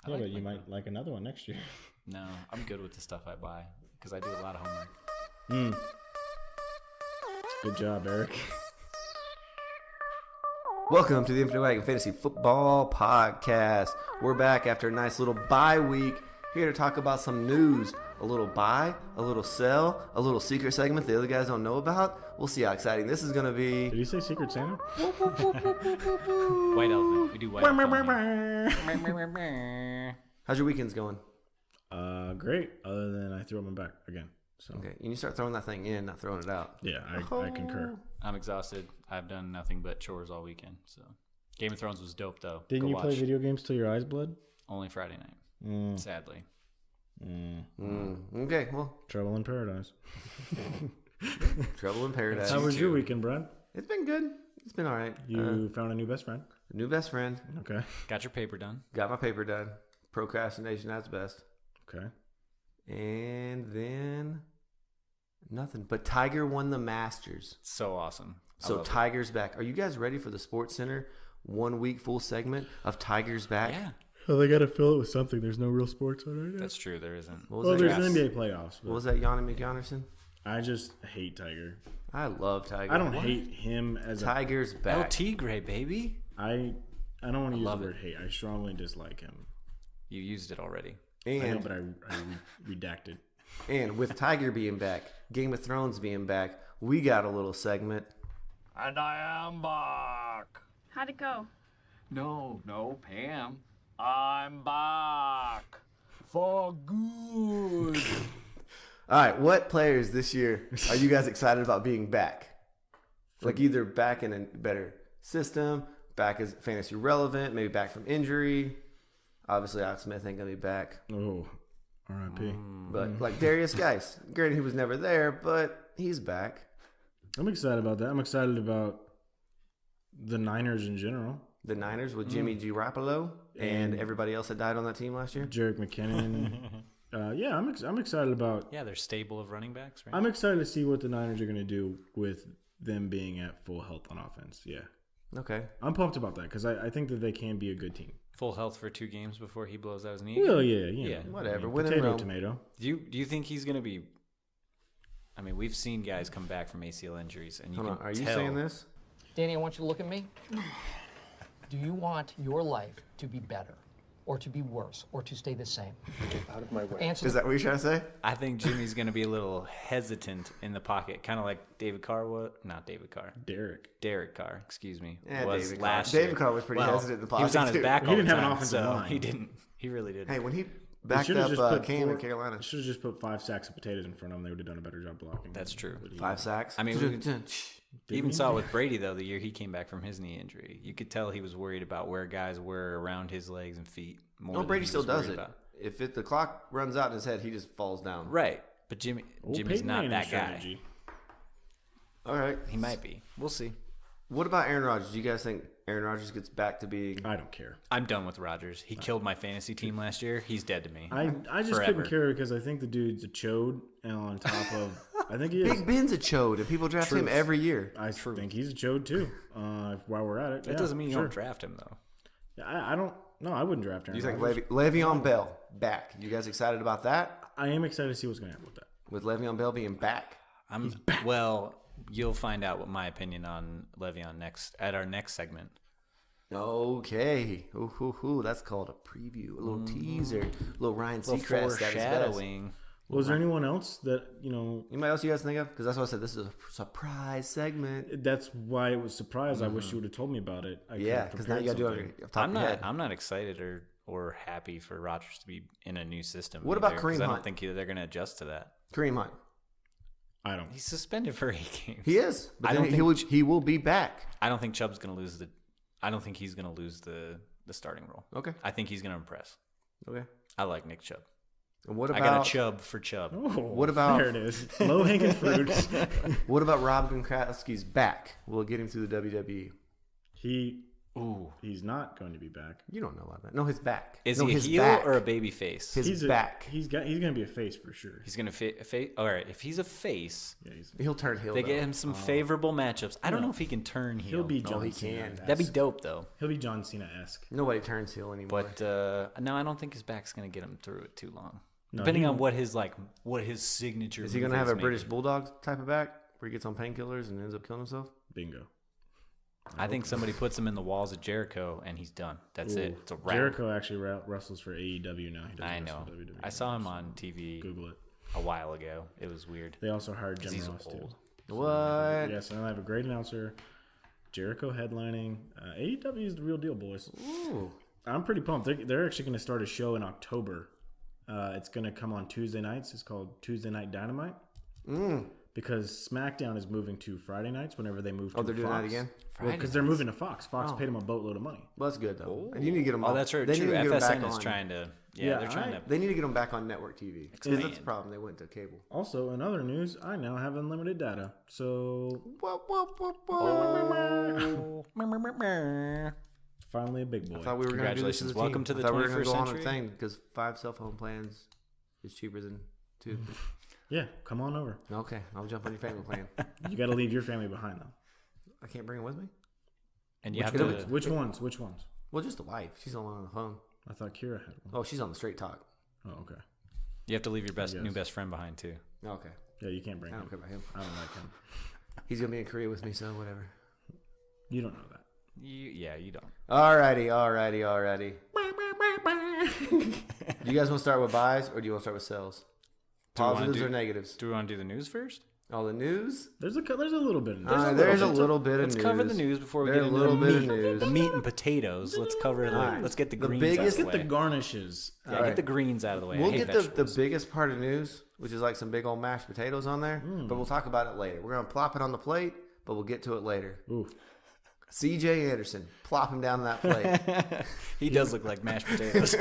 Yeah, but you might like another one next year. No, I'm good with the stuff I buy because I do a lot of homework. Good job, Eric. Welcome to the Infinite Wagon Fantasy Football Podcast. We're back after a nice little bye week, here to talk about some news. A little buy, a little sell, a little secret segment the other guys don't know about. We'll see how exciting this is going to be. Did you say Secret Santa? White elephant. We do white elephant. How's your weekends going? Great. Other than I threw up my back again. So Okay, and you start throwing that thing in, not throwing it out. yeah, I concur. I'm exhausted. I've done nothing but chores all weekend. So, Game of Thrones was dope though. Didn't Go you watch. play video games till your eyes bled? Only Friday night. Sadly. Okay, well, Trouble in Paradise. trouble in paradise. How was your weekend, Brad? It's been good. It's been all right. You found a new best friend? New best friend. Okay. Got your paper done. Got my paper done. Procrastination at its best. Okay. And then nothing. But Tiger won the Masters. So awesome. I So love it. Tiger's back. Are you guys ready for the Sports Center 1 week full segment of Tiger's back? Yeah, Well, they got to fill it with something. There's no real sports on right now. that's true. There isn't. What was Well, that? there's guy? NBA playoffs. What was that? Yanni McYonnerson? I just hate Tiger. I love Tiger. I don't hate him as a... Tiger's El back. Tigre, baby. I don't want to use the love word hate. I strongly dislike him. You used it already. I know, And but I redacted. and with Tiger being back, Game of Thrones being back, we got a little segment. And I am back. How'd it go? No, Pam. I'm back for good. All right, what players this year are you guys excited about being back? Like either back in a better system, back as fantasy relevant, maybe back from injury. Obviously, Alex Smith ain't gonna be back, Oh, R.I.P. but like Darius Geis, granted he was never there, but he's back. I'm excited about that. I'm excited about the Niners in general. The Niners with Jimmy Garoppolo and everybody else that died on that team last year. Jerick McKinnon. Yeah, I'm excited about. Yeah, they're stable of running backs, right? I'm excited to see what the Niners are going to do with them being at full health on offense. Yeah, Okay. I'm pumped about that because I think that they can be a good team. Full health for 2 games before he blows out his knee. Well, yeah, Yeah, whatever. I mean, Win in potato, Rome. tomato. Do you think he's gonna be? I mean, we've seen guys come back from ACL injuries, and you Hold can on. Are you tell. saying this? Danny, I want you to look at me. Do you want your life to be better, or to be worse, or to stay the same? Out of my way. Answer. Is that what you're trying to say? I think Jimmy's gonna be a little hesitant in the pocket, kind of like David Carr was. Not David Carr. Derek Carr, excuse me. Yeah, was David Carr. last David year. Carr was pretty hesitant in the pocket, He was on his too. back He all didn't the have an time, offensive so line. he didn't. He really didn't. Hey, when he backed should've up just put Cam in four- Carolina. Should have just put 5 sacks of potatoes in front of them. They would have done a better job blocking. That's true. 5 sacks. I mean, we even we? saw it with Brady though. The year he came back from his knee injury, you could tell he was worried about where guys were around his legs and feet. More No, than Brady he still was does worried it. about. If the clock runs out in his head, he just falls down. Right, but Jimmy's Peyton not Manning that guy. strategy. All right. He might be. We'll see. What about Aaron Rodgers? Do you guys think Aaron Rodgers gets back to being... I don't care. I'm done with Rodgers. He killed my fantasy team last year. He's dead to me. I just Forever. couldn't care because I think the dude's a chode, and on top of, I think he is. Big Ben's a chode, and people draft him Truth. every year. I think he's a chode too. While we're at it, That yeah, doesn't mean you sure. don't draft him though. I don't. No, I wouldn't draft Aaron. You think Rodgers. Le'Veon Bell back? You guys excited about that? I am excited to see what's going to happen with that. With Le'Veon Bell being back? Well, you'll find out what my opinion on Le'Veon next at our next segment. Okay. Ooh, that's called a preview, a little teaser, a little Ryan A little Seacrest at his best. foreshadowing. Was there anyone else that Anybody else you guys think of? Because that's why I said this is a surprise segment. That's why it was surprised. I wish you would have told me about it. I Yeah, could've because now you got to prepared do something. it off the top of your head. I'm not excited or happy for Rodgers to be in a new system. What about either, 'cause Kareem I Hunt? don't think they're going to adjust to that. Kareem Hunt. I don't. He's suspended for 8 games. He is. But I then don't he will be back. I don't think Chubb's going to lose the. I don't think he's going to lose the starting role. Okay. I think he's going to impress. Okay. I like Nick Chubb. And what I about got a Chubb for Chubb. Oh, What about- there it is? Low hanging fruit. what about Rob Gronkowski's back? We'll get him through the WWE. He Ooh. He's not going to be back. You don't know about that. No, his back. Is no, he a his heel back. or a baby face? His back. He's going to be a face for sure. He's going to face. All right. If he's a face, He'll turn heel. they get him some favorable matchups. I don't know if he can turn heel. He'll be No, John he Cena. can. That'd be dope, though. He'll be John Cena-esque. Nobody turns heel anymore. But no, I don't think his back's going to get him through it too long. No, Depending on what his signature. Is he going to have a British Bulldog type of back where he gets on painkillers and ends up killing himself? Bingo. I think somebody puts him in the walls of Jericho and he's done. That's it. It's a wrap. Jericho actually wrestles for AEW now. He doesn't I wrestle know. for WWE. I saw him on TV Google it. a while ago. It was weird. They also hired Jim He's Ross old. too. What? Yes, and I have a great announcer. Jericho headlining. AEW is the real deal, boys. Ooh. I'm pretty pumped. They're actually going to start a show in October. It's going to come on Tuesday nights. It's called Tuesday Night Dynamite. Because SmackDown is moving to Friday nights whenever they move to Fox. They're doing that again? Well, because they're moving to Fox. Fox paid them a boatload of money. Well, that's good, though. And you need to get them Oh, that's right. They True. need to get them back FSN is on. trying to. Yeah, They're trying to. They need to get them back on network TV. Because that's the Expand. problem. They went to cable. Also, in other news, I now have unlimited data. So, finally a big boy. I thought we were going to do this as a Congratulations. Welcome team. to the I thought we were gonna 21st go on century. a thing because 5 cell phone plans is cheaper than 2. Yeah, come on over. Okay, I'll jump on your family plan. You got to leave your family behind, though. I can't bring it with me? And you have Which, to. which ones? Which ones? Well, just the wife. She's the one on the phone. I thought Kira had one. Oh, she's on the straight talk. Oh, okay. You have to leave your guess. new best friend behind too. Okay. Yeah, you can't bring I him. don't care about him. I don't like him. He's going to be in Korea with me, so whatever. You don't know that. You don't. Alrighty. Do you guys want to start with buys or do you want to start with sells? Do we wanna Positives do- or negatives? Do we want to do the news first? All the news? There's a little bit of There's a little bit of Let's news. cover the news before we There's get a into little the bit of meat. news. The meat and potatoes. Let's cover. Alright. Let's get the The greens. biggest- out Get of the way. garnishes. Yeah, Alright. get the greens out of the way. We'll I hate get the vegetables. biggest part of news, which is like some big old mashed potatoes on there, but we'll talk about it later. We're going to plop it on the plate, but we'll get to it later. Ooh. CJ Anderson, plop him down that plate. He does look like mashed potatoes.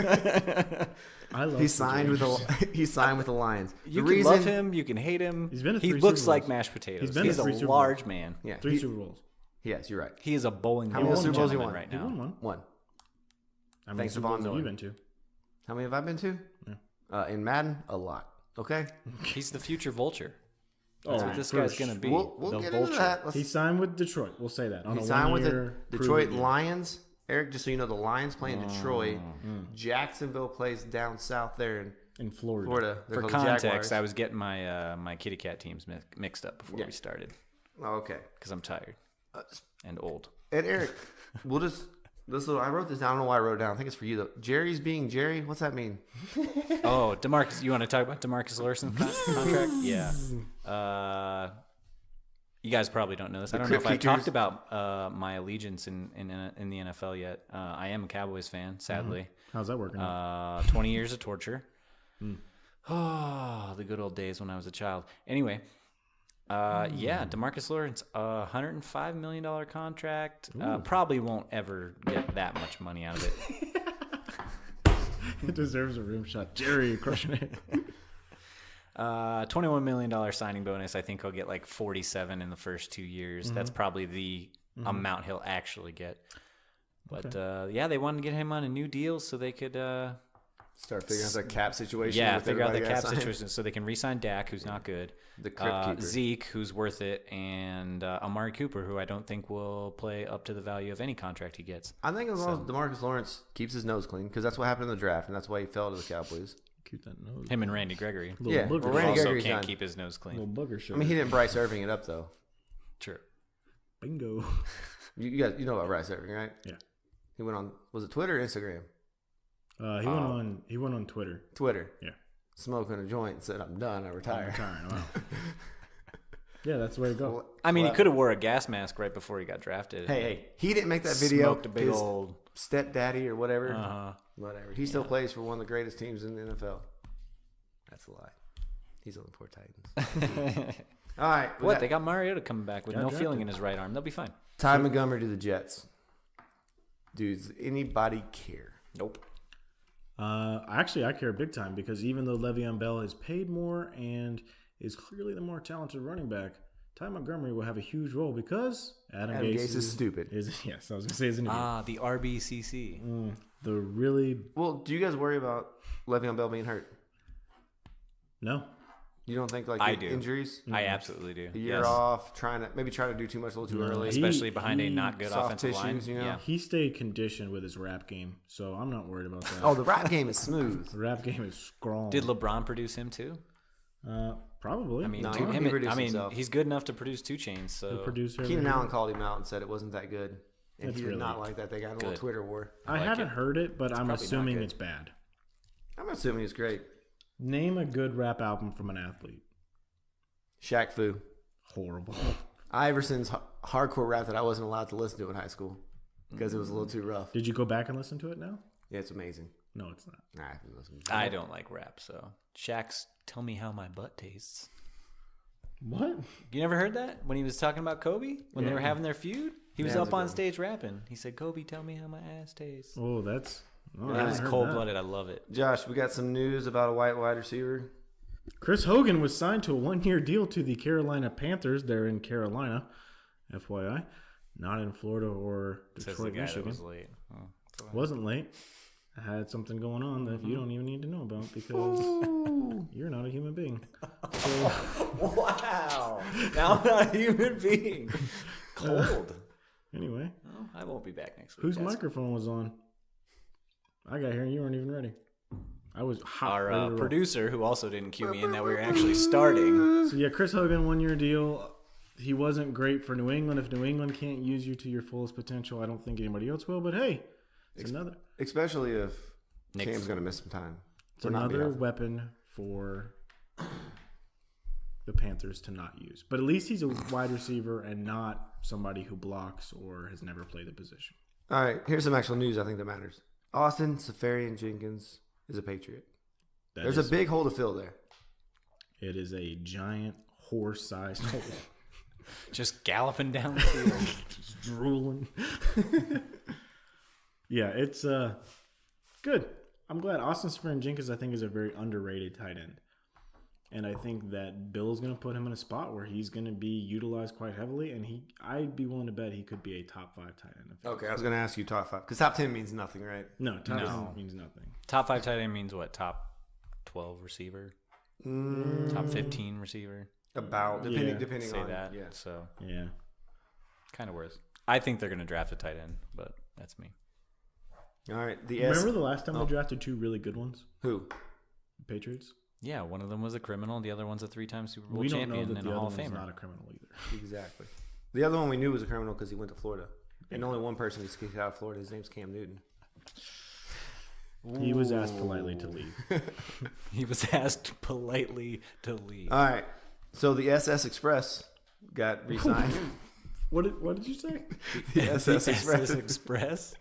I love He signed with the Lions. You The can love him. You can hate him. He's been to he 3 looks Super like Bowls. mashed potatoes. He's been He's to 3 a Super large Bowls. man. Yeah, 3 Super Bowls. Yes, you're right. He is a bowling How many ball Super Bowls you gentleman won? right He now. won one. One. How many Thanks, Super Bowls Von have you Miller. been to? How many have I been to? In Madden, a lot. Okay, He's the future vulture. Oh, That's what this guy's gonna be. we'll the get vulture. into that. Let's- He signed with Detroit. We'll say that. On He a signed with the one-year Detroit prove-it deal. Lions. Eric, just so you know, the Lions play in Detroit. Jacksonville plays down south there in Florida. in Florida. They're For called the context, Jaguars. I was getting my my kitty cat teams mixed up before Yeah. we started Oh, okay. because I'm tired and old. And Eric, we'll just I wrote this down. I don't know why I wrote it down. I think it's for you though. Jerry's being Jerry. What's that mean? Oh, DeMarcus, you want to talk about DeMarcus Larson's contract? Yeah. You guys probably don't know this. I don't know if I Crypt Keepers. talked about my allegiance in the NFL yet. I am a Cowboys fan, sadly. How's that working? out? 20 years of torture. Oh, the good old days when I was a child. Anyway, yeah, DeMarcus Lawrence, $105 million contract. Probably won't ever get that much money out of it. It deserves a room shot. Jerry crushing it. $21 million signing bonus. I think he'll get like 47 in the first 2 years. That's probably the amount he'll actually get. But yeah, they wanted to get him on a new deal so they could Start figuring out the cap situation. yeah, with figure out the everybody cap got signed. situation so they can re-sign Dak, who's not good. The Crypt Keeper. Zeke, who's worth it, and Amari Cooper, who I don't think will play up to the value of any contract he gets. I think as long as DeMarcus Lawrence keeps his nose clean, because that's what happened in the draft, and that's why he fell to the Cowboys. Keep that nose. Him and Randy Gregory. Little Yeah, booger. well, Randy also Gregory's can't done. keep his nose clean. Little booger shot. I mean, he didn't Bryce Irving it up though. True. Bingo. You guys, you know about Bryce Irving, right? Yeah. He went on. Was it Twitter or Instagram? He went on Twitter. Twitter. Yeah. Smoking a joint and said, "I'm done. I retire." Retiring. Wow. Yeah, that's the way to go. I mean, he could have wore a gas mask right before he got drafted. Hey, he didn't make that video. Smoked a big His old. stepdaddy or whatever. Uh-huh. Whatever. He still plays for one of the greatest teams in the NFL. That's a lie. He's on the poor Titans. All right. What? They got Mariota coming back with Got no drafted. feeling in his right arm. They'll be fine. Ty Montgomery to the Jets. Does anybody care? Nope. Actually, I care big time because even though Le'Veon Bell is paid more and is clearly the more talented running back, Ty Montgomery will have a huge role because Adam Adam Gase Gase is stupid. Yes, I was going to say is an idiot. The RBCC. The really... Well, do you guys worry about Le'Veon Bell being hurt? No. You don't think like I do. injuries? I absolutely do. A year off, trying to do too much a little too early. Especially behind a not good soft offensive line. tissues, you know? Yeah. He stayed conditioned with his rap game, so I'm not worried about that. Oh, the rap game is smooth. The rap game is strong. Did LeBron produce him too? Probably. I mean, No, dude, he produced I mean, himself. he's good enough to produce 2 Chains. the So producer. Keenan Allen called him out and said it wasn't that good. And That's he did really not like that. They got in a little good. Twitter war. I haven't heard it, but I'm probably not assuming good. it's bad. I'm assuming he's great. Name a good rap album from an athlete. Shaq Fu. Horrible. Iverson's hardcore rap that I wasn't allowed to listen to in high school because it was a little too rough. Did you go back and listen to it now? Yeah, it's amazing. No, it's not. Nah, I haven't listened to it. I don't like rap. So Shaq's "Tell Me How My Butt Tastes." What? You never heard that when he was talking about Kobe when they were having their feud? He was Yeah, up that's a on good stage rapping. He said, "Kobe, tell me how my ass tastes." Oh, that's... Oh, I That haven't is heard cold that. blooded. I love it. Josh, we got some news about a white wide receiver. Chris Hogan was signed to a 1-year deal to the Carolina Panthers. They're in Carolina, FYI. Not in Florida or Says the Detroit, guy that Michigan. was late. Oh, that's all right. Wasn't late. I had something going on that you don't even need to know about because you're not a human being. So, Wow. Now I'm not a human being. Cold. anyway, Well, I won't be back next week. whose guys. microphone was on? I got here and you weren't even ready. I was hot. ready to Our roll. producer, who also didn't cue me in that we were actually starting. So yeah, Chris Hogan, 1-year deal. He wasn't great for New England. If New England can't use you to your fullest potential, I don't think anybody else will. But hey, it's another Especially if Nick Cam's going to miss some time. it's Or not be another healthy. weapon for the Panthers to not use. But at least he's a wide receiver and not somebody who blocks or has never played the position. All right, here's some actual news I think that matters. Austin Seferian-Jenkins is a Patriot. That There's is- a big hole to fill there. It is a giant horse-sized hole. Just galloping down the field. Just drooling. Yeah, it's good. I'm glad. Austin Seferian-Jenkins, I think, is a very underrated tight end. And I think that Bill's going to put him in a spot where he's going to be utilized quite heavily. And I'd be willing to bet he could be a top 5 tight end. Okay, I was going to ask you top 5 because top 10 means nothing, right? No, top No. 10 means nothing. Top 5 tight end means what? Top 12 receiver? Top 15 receiver? About depending Say on that. Yeah. So Yeah. kind of worth. I think they're going to draft a tight end, but that's me. All right, Remember the last time they drafted 2 really good ones? who? Patriots? Yeah, one of them was a criminal. The other one's a 3-time Super Bowl We don't know champion that and the a other Hall of one's Famer. not a criminal either. Exactly. The other one we knew was a criminal because he went to Florida, and only one person gets kicked out of Florida. His name's Cam Newton. He was asked politely to leave. He was asked politely to leave. All right, so the SS Express got re-signed. What did you say? The SS Express. SS Express.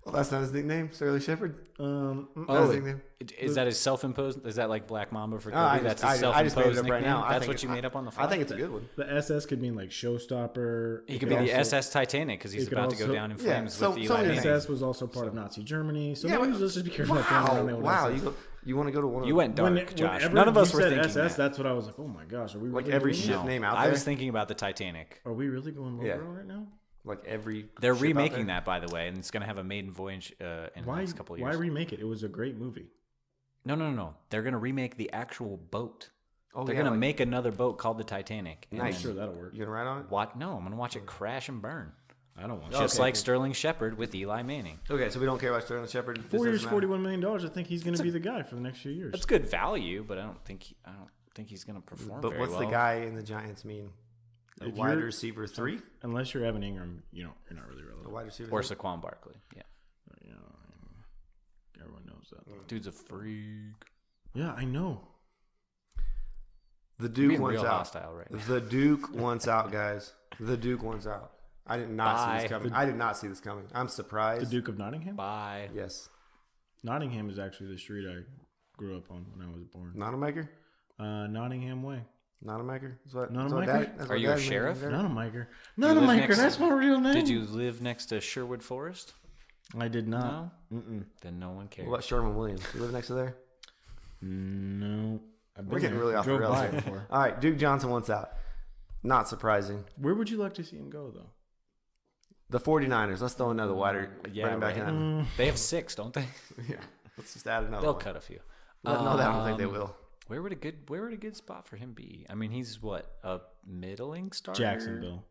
Well, that's not his nickname, Sterling Shepard. Oh, That's his nickname. is that his self-imposed? Is that like Black Mamba for Kobe? I That's just his made it self-imposed up right nickname? now. I That's think what you made up on the fly? I think it's a good one. The SS could mean like showstopper. He It could be the also- SS Titanic because he's it could about to go also- down in yeah, flames so- with so Eli many Manning. SS was also part of Nazi Germany. So Yeah, maybe but- let's just be careful about throwing around the old Wow! SS. You want to go to one of You went dark, Josh. whenever None of us you were said thinking SS, that. that's what I was like. Oh my gosh, are we like really every doing ship that? name out I there? was thinking about the Titanic. Are we really going low Yeah. right now? Like every They're ship out remaking there? that, by the way, and it's going to have a maiden voyage in the Why? next couple of Why years. remake it? It was a great movie. No. They're going to remake the actual boat. Oh, They're yeah, going to like- make another boat called the Titanic. And Nice. I'm sure that'll work. You gonna ride on it? No, I'm going to watch it crash and burn. I don't want Just to. like Sterling Shepard with Eli Manning. Okay, so we don't care about Sterling Shepard. This 4 years, doesn't matter. $41 million. I think he's going to be the guy for the next few years. That's good value, but I don't think he's going to perform But very what's well. the guy in the Giants mean? A If wide you're- receiver 3? Unless you're Evan Ingram, you're not really A relevant. wide receiver Or 3? Saquon Barkley. Yeah. You know, everyone knows that. Dude's a freak. Yeah, I know. The Duke Being wants real out. hostile right now. The Duke wants out, guys. The Duke wants out. I did not see Bye. this coming. I did not see this coming. I'm The surprised. Duke of Nottingham? Bye. Yes. Nottingham is actually the street I grew up on when I was born. Nonamaker? Nottingham Way. Notamaker? That's what Notamaker? that's Are what you a Dad's name sheriff? is there. Notamaker. you live Notamaker, next- that's my real name. Did you live next to Sherwood Forest? I did not. No. Then no one cares. What about Sherman Williams? You live next to there? No. I've We're been getting there. really off the Drove rails by here. it before. All right, Duke Johnson wants out. Not surprising. Where would you like to see him go, though? The 49ers. Let's throw another wider running back in. They have 6, don't they? Yeah. Let's just add another They'll one. cut a few. No, I don't think they will. Where would a good spot for him be? I mean, he's what, a middling starter? Jacksonville.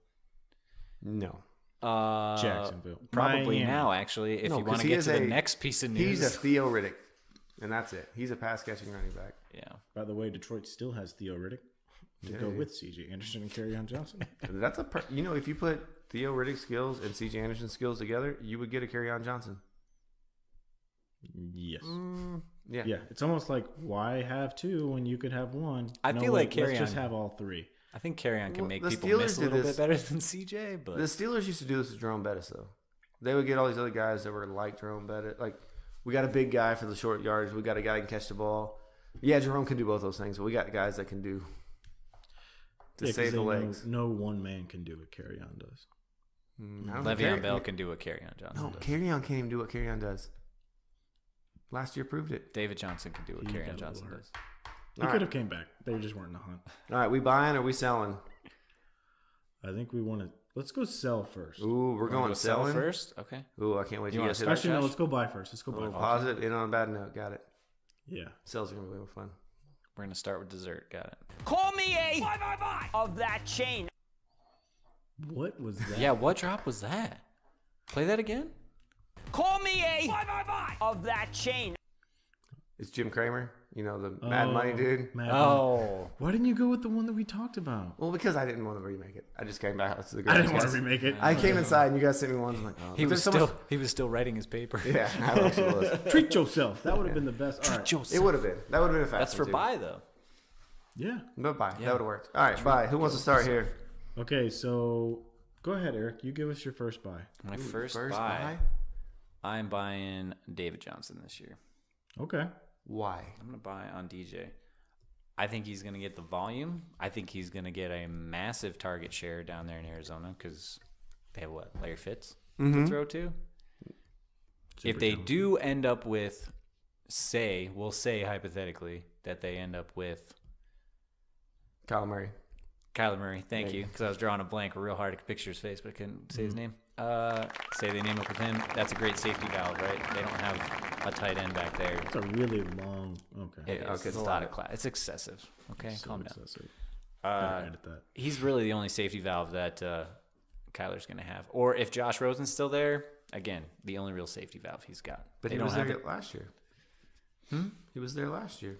No. Jacksonville. Probably Miami. now, actually, if No, you want 'cause to he get is to the a- next piece of news. He's a Theo Riddick, and that's it. He's a pass-catching running back. Yeah. By the way, Detroit still has Theo Riddick to go with C.J. Anderson and Kerryon Johnson. That's if you put Theo Riddick's skills and C.J. Anderson's skills together, you would get a Kerryon Johnson. Yes. Yeah. Yeah. It's almost like, why have 2 when you could have 1? I feel like let's just Kerryon- have all 3. I think Kerryon can Well, make the people Steelers miss a did little this- bit better than CJ, but The Steelers used to do this with Jerome Bettis, though. They would get all these other guys that were like Jerome Bettis. Like, we got a big guy for the short yards. We got a guy who can catch the ball. Yeah, Jerome can do both those things, but we got guys that can do to 'Cause save they the know legs. No one man can do what Kerryon does. I don't think Le'Veon Bell can do what Kerryon Johnson No, does. Kerryon can't even do what Kerryon does. Last year proved it. David Johnson can do what He got Kerryon a Johnson little does. He All could right. have came back. They just weren't in the hunt. All right, we buying or we selling? I think we want to. Let's go sell first. Ooh, we're Wanna going go sell selling. first? Okay. Ooh, I can't wait to You wanna get to start, that. Actually, no. Josh? Let's go buy first. Let's go buy Little first. positive in on a bad note. Got it. Yeah. Sales are gonna be way more fun. We're going to start with dessert. Got it. Call me a of that chain. What was that? Yeah, what drop was that? Play that again? Call me a of that chain. It's Jim Cramer, the Mad Money dude. Mad Money. Oh. Why didn't you go with the one that we talked about? Well, because I didn't want to remake it. I just came back to the I didn't want to guys. remake it. I came inside and you guys sent me ones. I'm like, oh. He But was there's so he was still writing his paper. much- Yeah, I actually was. Treat yourself. That would have been the best. All right. It would have been. That would have been a fast That's for one, too. buy though. Yeah. But bye. Yeah. That would have worked. All right, bye. Who wants to start here? Okay, so go ahead, Eric. You give us your first buy. My Ooh, first buy. I'm buying David Johnson this year. Okay. Why? I'm going to buy on DJ. I think he's going to get the volume. I think he's going to get a massive target share down there in Arizona because they have what? Larry Fitz to throw to? If they do end up with, we'll say hypothetically that they end up with Kyle Murray. Kyler Murray, thank you, because I was drawing a blank real hard to picture his face, but I couldn't say his name. Say they name up with him. That's a great safety valve, right? They don't have a tight end back there. It's a really long. Okay. It is. okay, It's a lot of class. It's excessive. Okay, So calm down. excessive. Better edit that. He's really the only safety valve that Kyler's going to have. Or if Josh Rosen's still there, again, the only real safety valve he's got. But They he don't was have there it. last year. He was there last year.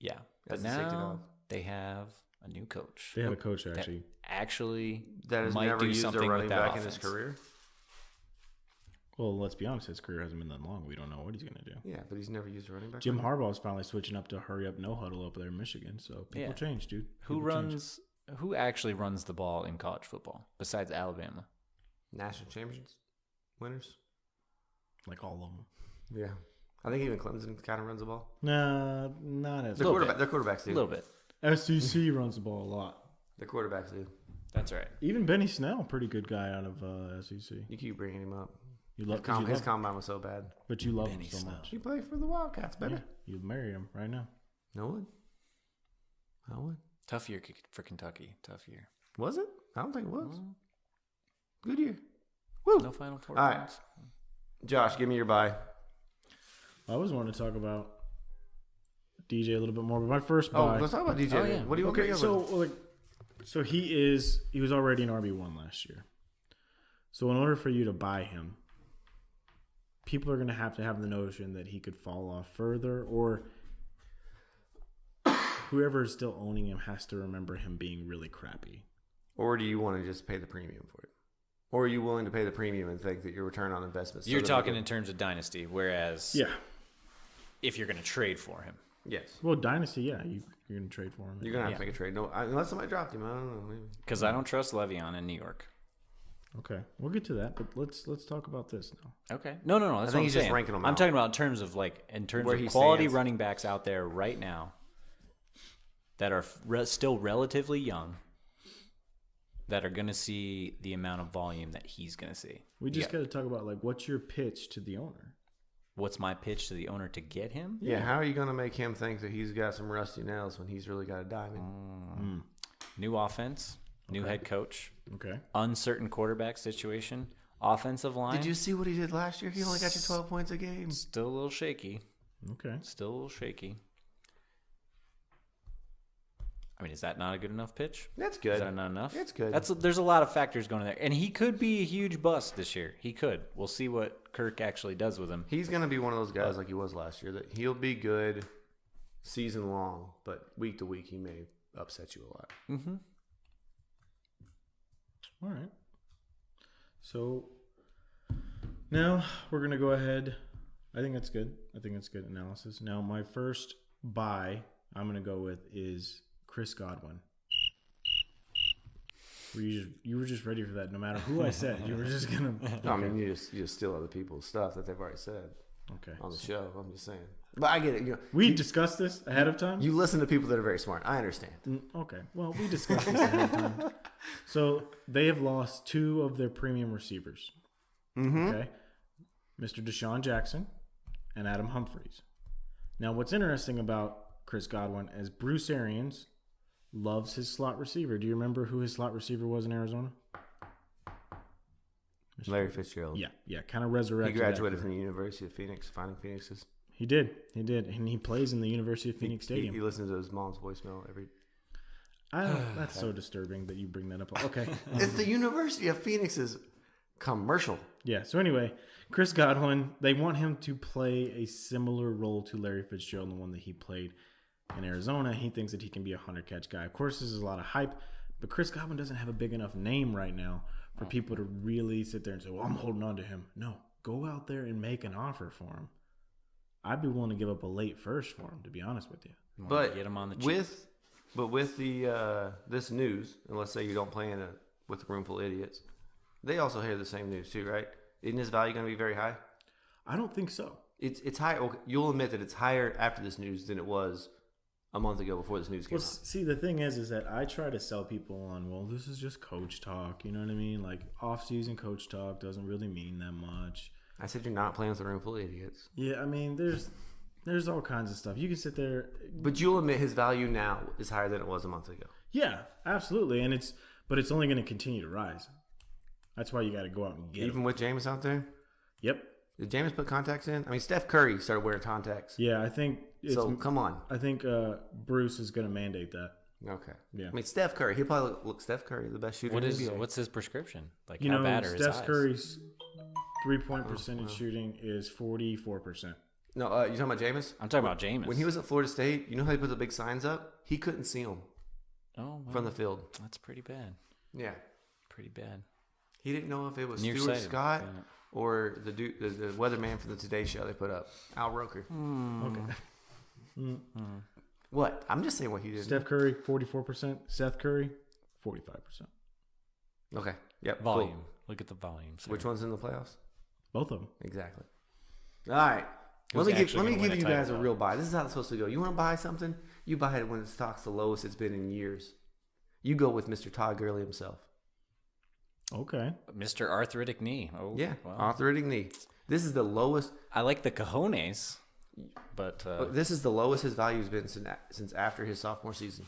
Yeah, That's but the safety now valve. they have a new coach. They have a coach that actually. That has might never do used a something running with that back in his offense. career. Well, let's be honest. His career hasn't been that long. We don't know what he's going to do. Yeah, but he's never used a running back. Jim Harbaugh's finally switching up to hurry up, no huddle up there in Michigan. So people Yeah. change, dude. People change. Who actually runs the ball in college football besides Alabama? National champions winners. Like all of them. Yeah, I think even Clemson kind of runs the ball. Nah, not as Their Little quarterbacks A do. little bit. SEC runs the ball a lot. Their quarterbacks do. That's right. Even Benny Snell, pretty good guy out of SEC. You keep bringing him up. You love, His combine was so bad. but you love him Benny so Snell. much. He played for the Wildcats, baby. Yeah, you'd marry him right now. No one. I would. Tough year for Kentucky. Tough year. Was it? I don't think it was. Good year. No Final Four. All right. wins. Josh, give me your buy. I always wanted to talk about DJ a little bit more, but my first Oh, buy. let's talk about DJ. Oh, then. yeah. What do you want Okay, to so he was already an RB1 last year. So in order for you to buy him, people are going to have the notion that he could fall off further, or whoever is still owning him has to remember him being really crappy. Or do you want to just pay the premium for it? Or are you willing to pay the premium and think that your return on investment? You're talking in terms of dynasty, whereas Yeah. if you're going to trade for him, Yes. Well, Dynasty, yeah, you're going to trade for him. You're gonna have Yeah. to make a trade. No, unless somebody dropped him. I don't know. Maybe. because I don't trust Le'Veon in New York. Okay, we'll get to that, but let's talk about this now. Okay. No. That's I what think I'm he's just saying. ranking them I'm out. talking about in terms of Where of he quality stands. running backs out there right now that are still relatively young, that are going to see the amount of volume that he's going to see. We just Yeah. got to talk about what's your pitch to the owner? What's my pitch to the owner to get him? Yeah. How are you gonna make him think that he's got some rusty nails when he's really got a diamond? New offense. New head coach. Okay. Uncertain quarterback situation. Offensive line. Did you see what he did last year? He only got you 12 points a game. Still a little shaky. Okay. Still a little shaky. I mean, is that not a good enough pitch? That's good. Is that not enough? It's good. There's a lot of factors going in there. And he could be a huge bust this year. He could. We'll see what Kirk actually does with him. He's going to be one of those guys like he was last year, that he'll be good season long, but week to week he may upset you a lot. Mm-hmm. All right. So now we're going to go ahead. I think that's good. I think that's good analysis. Now, my first buy I'm going to go with is Chris Godwin. You were just ready for that. No matter who I said, you were just going to. No, I mean, you just steal other people's stuff that they've already said Okay. on the show. I'm just saying. But I get it. We discussed this ahead of time? You listen to people that are very smart. I understand. Okay. Well, we discussed this ahead of time. So they have lost 2 of their premium receivers. Mm-hmm. Okay. Mr. Deshaun Jackson and Adam Humphries. Now, what's interesting about Chris Godwin is Bruce Arians loves his slot receiver. Do you remember who his slot receiver was in Arizona? Larry Fitzgerald. Yeah. Kind of resurrected. He graduated from the University of Phoenix, Finding Phoenixes. He did. And he plays in the University of Phoenix Stadium. He listens to his mom's voicemail every. That's so disturbing that you bring that up. Okay. It's the University of Phoenix's commercial. Yeah. So anyway, Chris Godwin, they want him to play a similar role to Larry Fitzgerald, the one that he played in Arizona. He thinks that he can be a 100-catch guy. Of course, this is a lot of hype, but Chris Godwin doesn't have a big enough name right now for people to really sit there and say, well, I'm holding on to him. No, go out there and make an offer for him. I'd be willing to give up a late first for him, to be honest with you. But get him on the cheap. with the this news, and let's say you don't play with a room full of idiots, they also hear the same news too, right? Isn't his value going to be very high? I don't think so. It's high. Okay, you'll admit that it's higher after this news than it was a month ago before this news came out. See, the thing is that I try to sell people on, well, this is just coach talk. You know what I mean? Like, off-season coach talk doesn't really mean that much. I said you're not playing with a room full of idiots. Yeah, I mean, there's all kinds of stuff. You can sit there. But you'll admit his value now is higher than it was a month ago. Yeah, absolutely. But it's only going to continue to rise. That's why you got to go out and get Even him. with Jameis out there? Yep. Did Jameis put contacts in? I mean, Steph Curry started wearing contacts. Yeah, I think So, come on. I think Bruce is going to mandate that. Okay. Yeah. I mean, Steph Curry. He'll probably look Steph Curry, the best shooter in the NBA. What's his prescription? Like, You how know, bad are his Steph eyes? Curry's 3-point percentage shooting is 44%. No, you talking about Jameis? I'm talking about Jameis. When he was at Florida State, you know how he put the big signs up? He couldn't see them well, from the field. that's pretty bad. Yeah. Pretty bad. He didn't know if it was Nearsighted. Stuart Scott or the weatherman from the Today Show they put up, Al Roker. Okay. What? I'm just saying what he did. Steph Curry, 44%. Seth Curry, 45%. Okay. Yep. Volume. Cool. Look at the volume. Sir. Which one's in the playoffs? Both of them. Exactly. All right. Who's Let me actually gonna give win a you title, guys a though? real buy. This is how it's supposed to go. You want to buy something? You buy it when the stock's the lowest it's been in years. You go with Mr. Todd Gurley himself. Okay. Mr. Arthritic Knee. Oh, Yeah. well. Arthritic knee. This is the lowest. I like the cojones, but This is the lowest his value's been since after his sophomore season.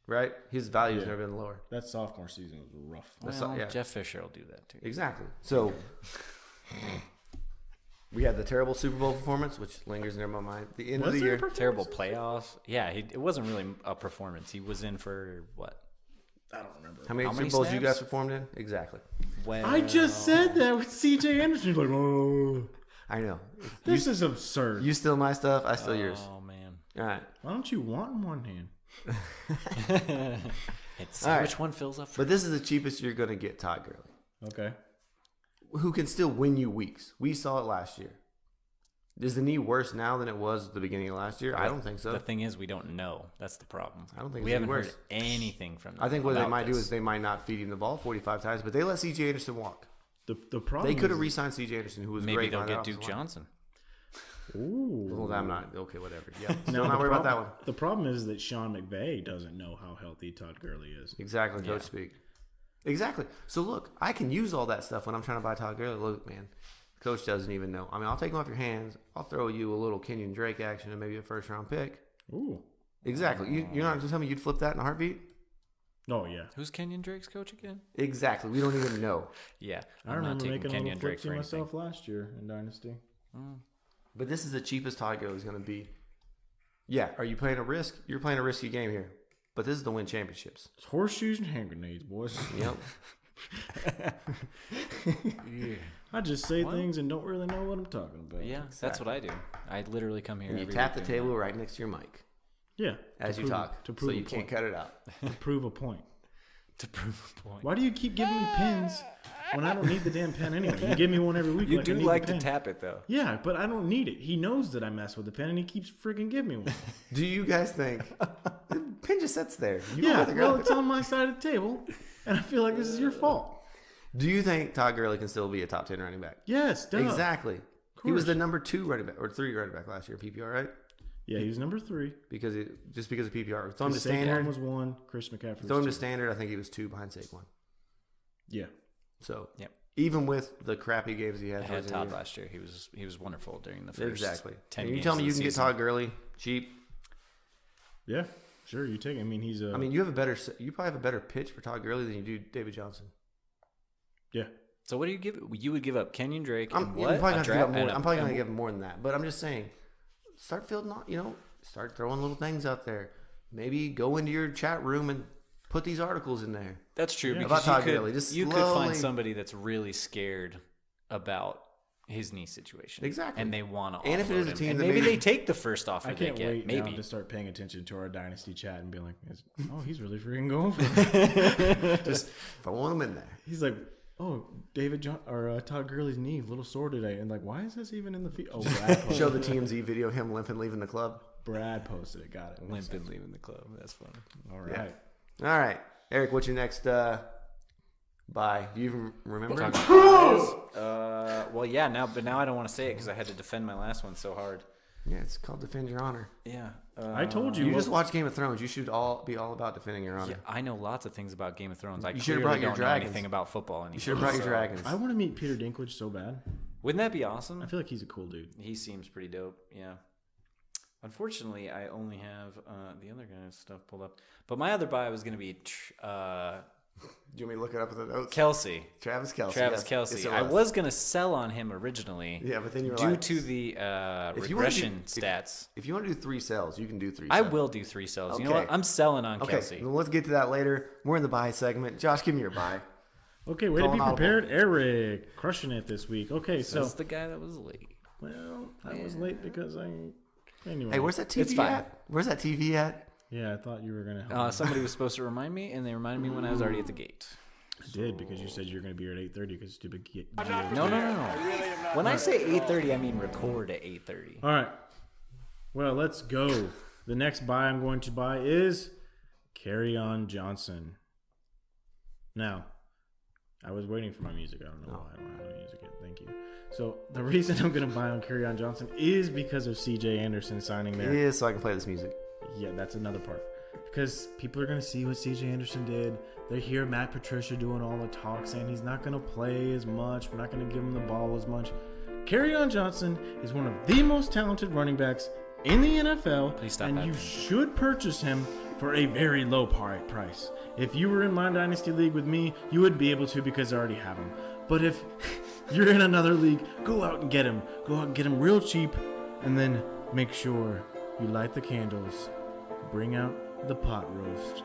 Right? His value's never been lower. That sophomore season was rough. well, yeah. Jeff Fisher will do that too. Exactly. So we had the terrible Super Bowl performance, which lingers in my mind. The end of the year. Terrible playoffs. Yeah, it wasn't really a performance. He was in for what? I don't remember. How many How Super many Bowls you snaps? guys performed in? Exactly. Well, I just said that with CJ Anderson. He's like, oh, I know. this is absurd. You steal my stuff, I steal yours. Oh man. All right. Why don't you want in one hand? It's All right. which one fills up. But this is the cheapest you're going to get Todd Gurley, Okay. who can still win you weeks. We saw it last year. Is the knee worse now than it was at the beginning of last year? I don't think so. The thing is, we don't know. That's the problem. I don't think we it's haven't any heard worse. anything from them. I think what they about might do this. is they might not feed him the ball 45 times, but they let C.J. Anderson walk. The problem They could have is- re-signed C.J. Anderson, who was maybe great. they'll on their get Duke offensive line. Johnson. Ooh. Well, I'm not. Okay, whatever. Yeah. No, Still not worried about that one. The problem is that Sean McVay doesn't know how healthy Todd Gurley is. Exactly, coach speak. Exactly. So look, I can use all that stuff when I'm trying to buy Todd Gurley. Look, man, coach doesn't even know. I mean, I'll take him off your hands. I'll throw you a little Kenyon Drake action and maybe a first round pick. Ooh. Exactly. You're not just telling me you'd flip that in a heartbeat? Oh, yeah. Who's Kenyon Drake's coach again? Exactly. We don't even know. Yeah, I I'm not remember taking making a Kenyon little Drake flip to for anything. myself last year in Dynasty. But this is the cheapest Todd Gurley's going to be. Yeah. Are you playing a risk? You're playing a risky game here. But this is to win championships. It's horseshoes and hand grenades, boys. Yep. I just say things and don't really know what I'm talking about. Yeah, that's what I do. I literally come here. And you every tap the week doing table right next to your mic Yeah. as to you prove- talk. To prove So you a can't point. cut it out. To prove a point. that. To prove a point. Why do you keep giving me pins when I don't need the damn pen anyway? You give me one every week. You I do need like the to pen. tap it though. Yeah, but I don't need it. He knows that I mess with the pen, and he keeps freaking giving me one. Do you guys think the pin just sits there? You don't Yeah, have to well, grab it's it. on my side of the table, and I feel like this is your fault. Do you think Todd Gurley can still be a top 10 running back? Yes, duh. Exactly. He was course. the number 2 running back or 3 running back last year, PPR, right? Yeah, he was number 3. Because just because of PPR. Throw him to Saquon standard. was 1. Chris McCaffrey was Throw him to 2. standard. I think he was 2 behind Saquon. Yeah. So Yep. even with the crappy games he had, I had towards the Todd end, last year. He was wonderful during the first exactly. 10 And you games tell me of you the can get season. Todd Gurley cheap. Yeah, sure, you take it. I mean, he's a... I mean, you probably have a better pitch for Todd Gurley than you do David Johnson. yeah. So what do you give? You would give up Kenyon Drake I'm and probably what? gonna A draft- and a- I'm probably and- gonna give him more than that. But I'm just saying, start fielding, start throwing little things out there. Maybe go into your chat room and put these articles in there. That's true. Yeah. Because About Todd you could, Gurley, just you could slowly- find somebody that's really scared about his knee situation. Exactly. And they want to And if it is a him. team and that maybe maybe- they take the first offer I they can't get. wait Maybe. now to start paying attention to our Dynasty chat and be like, oh, he's really freaking going for it. Just throwing them in there. He's like, oh, Todd Gurley's knee, a little sore today. And like, why is this even in the feed? Oh, Brad posted, Show the TMZ video of him limping leaving the club. Brad posted it. Got it. Limping leaving the club. That's funny. All right. All right, Eric, what's your next buy? Do you even remember? Well, yeah, but now I don't want to say it because I had to defend my last one so hard. Yeah, it's called Defend Your Honor. Yeah. I told you. You just watch Game of Thrones. You should be all about defending your honor. Yeah, I know lots of things about Game of Thrones. I You should have clearly brought your don't know dragons. anything about football anymore. You should have brought your so- dragons. I want to meet Peter Dinklage so bad. Wouldn't that be awesome? I feel like he's a cool dude. He seems pretty dope. Yeah. Unfortunately, I only have the other guy's stuff pulled up. But my other buy was going to be Do you want me to look it up in the notes? Kelsey. Travis Kelce. Travis yes. Kelsey. Yes, it I was going to sell on him originally. Yeah, but then you were due like, to the If you wanna regression do- stats. If you want to do 3 sells, you can do 3 I sells. will do 3 sells. You know Okay. what? I'm selling on Okay, Kelsey. well, let's get to that later. We're in the buy segment. Josh, give me your buy. Okay, way to be Calling prepared, Eric. Crushing it this week. Okay, so That's the guy that was late. well, I was late because anyway. Hey, where's that TV It's fine. at? Where's that TV at? Yeah, I thought you were gonna. Help me. Somebody was supposed to remind me, and they reminded me when I was already at the gate. I did because you said you were gonna be here at 8:30 because stupid. No. When I say 8:30, I mean record at 8:30. All right. Well, let's go. The next buy I'm going to buy is Kerryon Johnson. Now, I was waiting for my music. I don't know why I don't have any music yet. Thank you. So the reason I'm going to buy on Kerryon Johnson is because of CJ Anderson signing there. It is, so I can play this music. Yeah, that's another part. Because people are going to see what CJ Anderson did. They hear Matt Patricia doing all the talk saying he's not going to play as much. We're not going to give him the ball as much. Kerryon Johnson is one of the most talented running backs in the NFL. Please stop and that you thing. should purchase him for a very low price. If you were in my Dynasty League with me, you would be able to because I already have him. But if you're in another league, go out and get him. Go out and get him real cheap. And then make sure you light the candles, bring out the pot roast,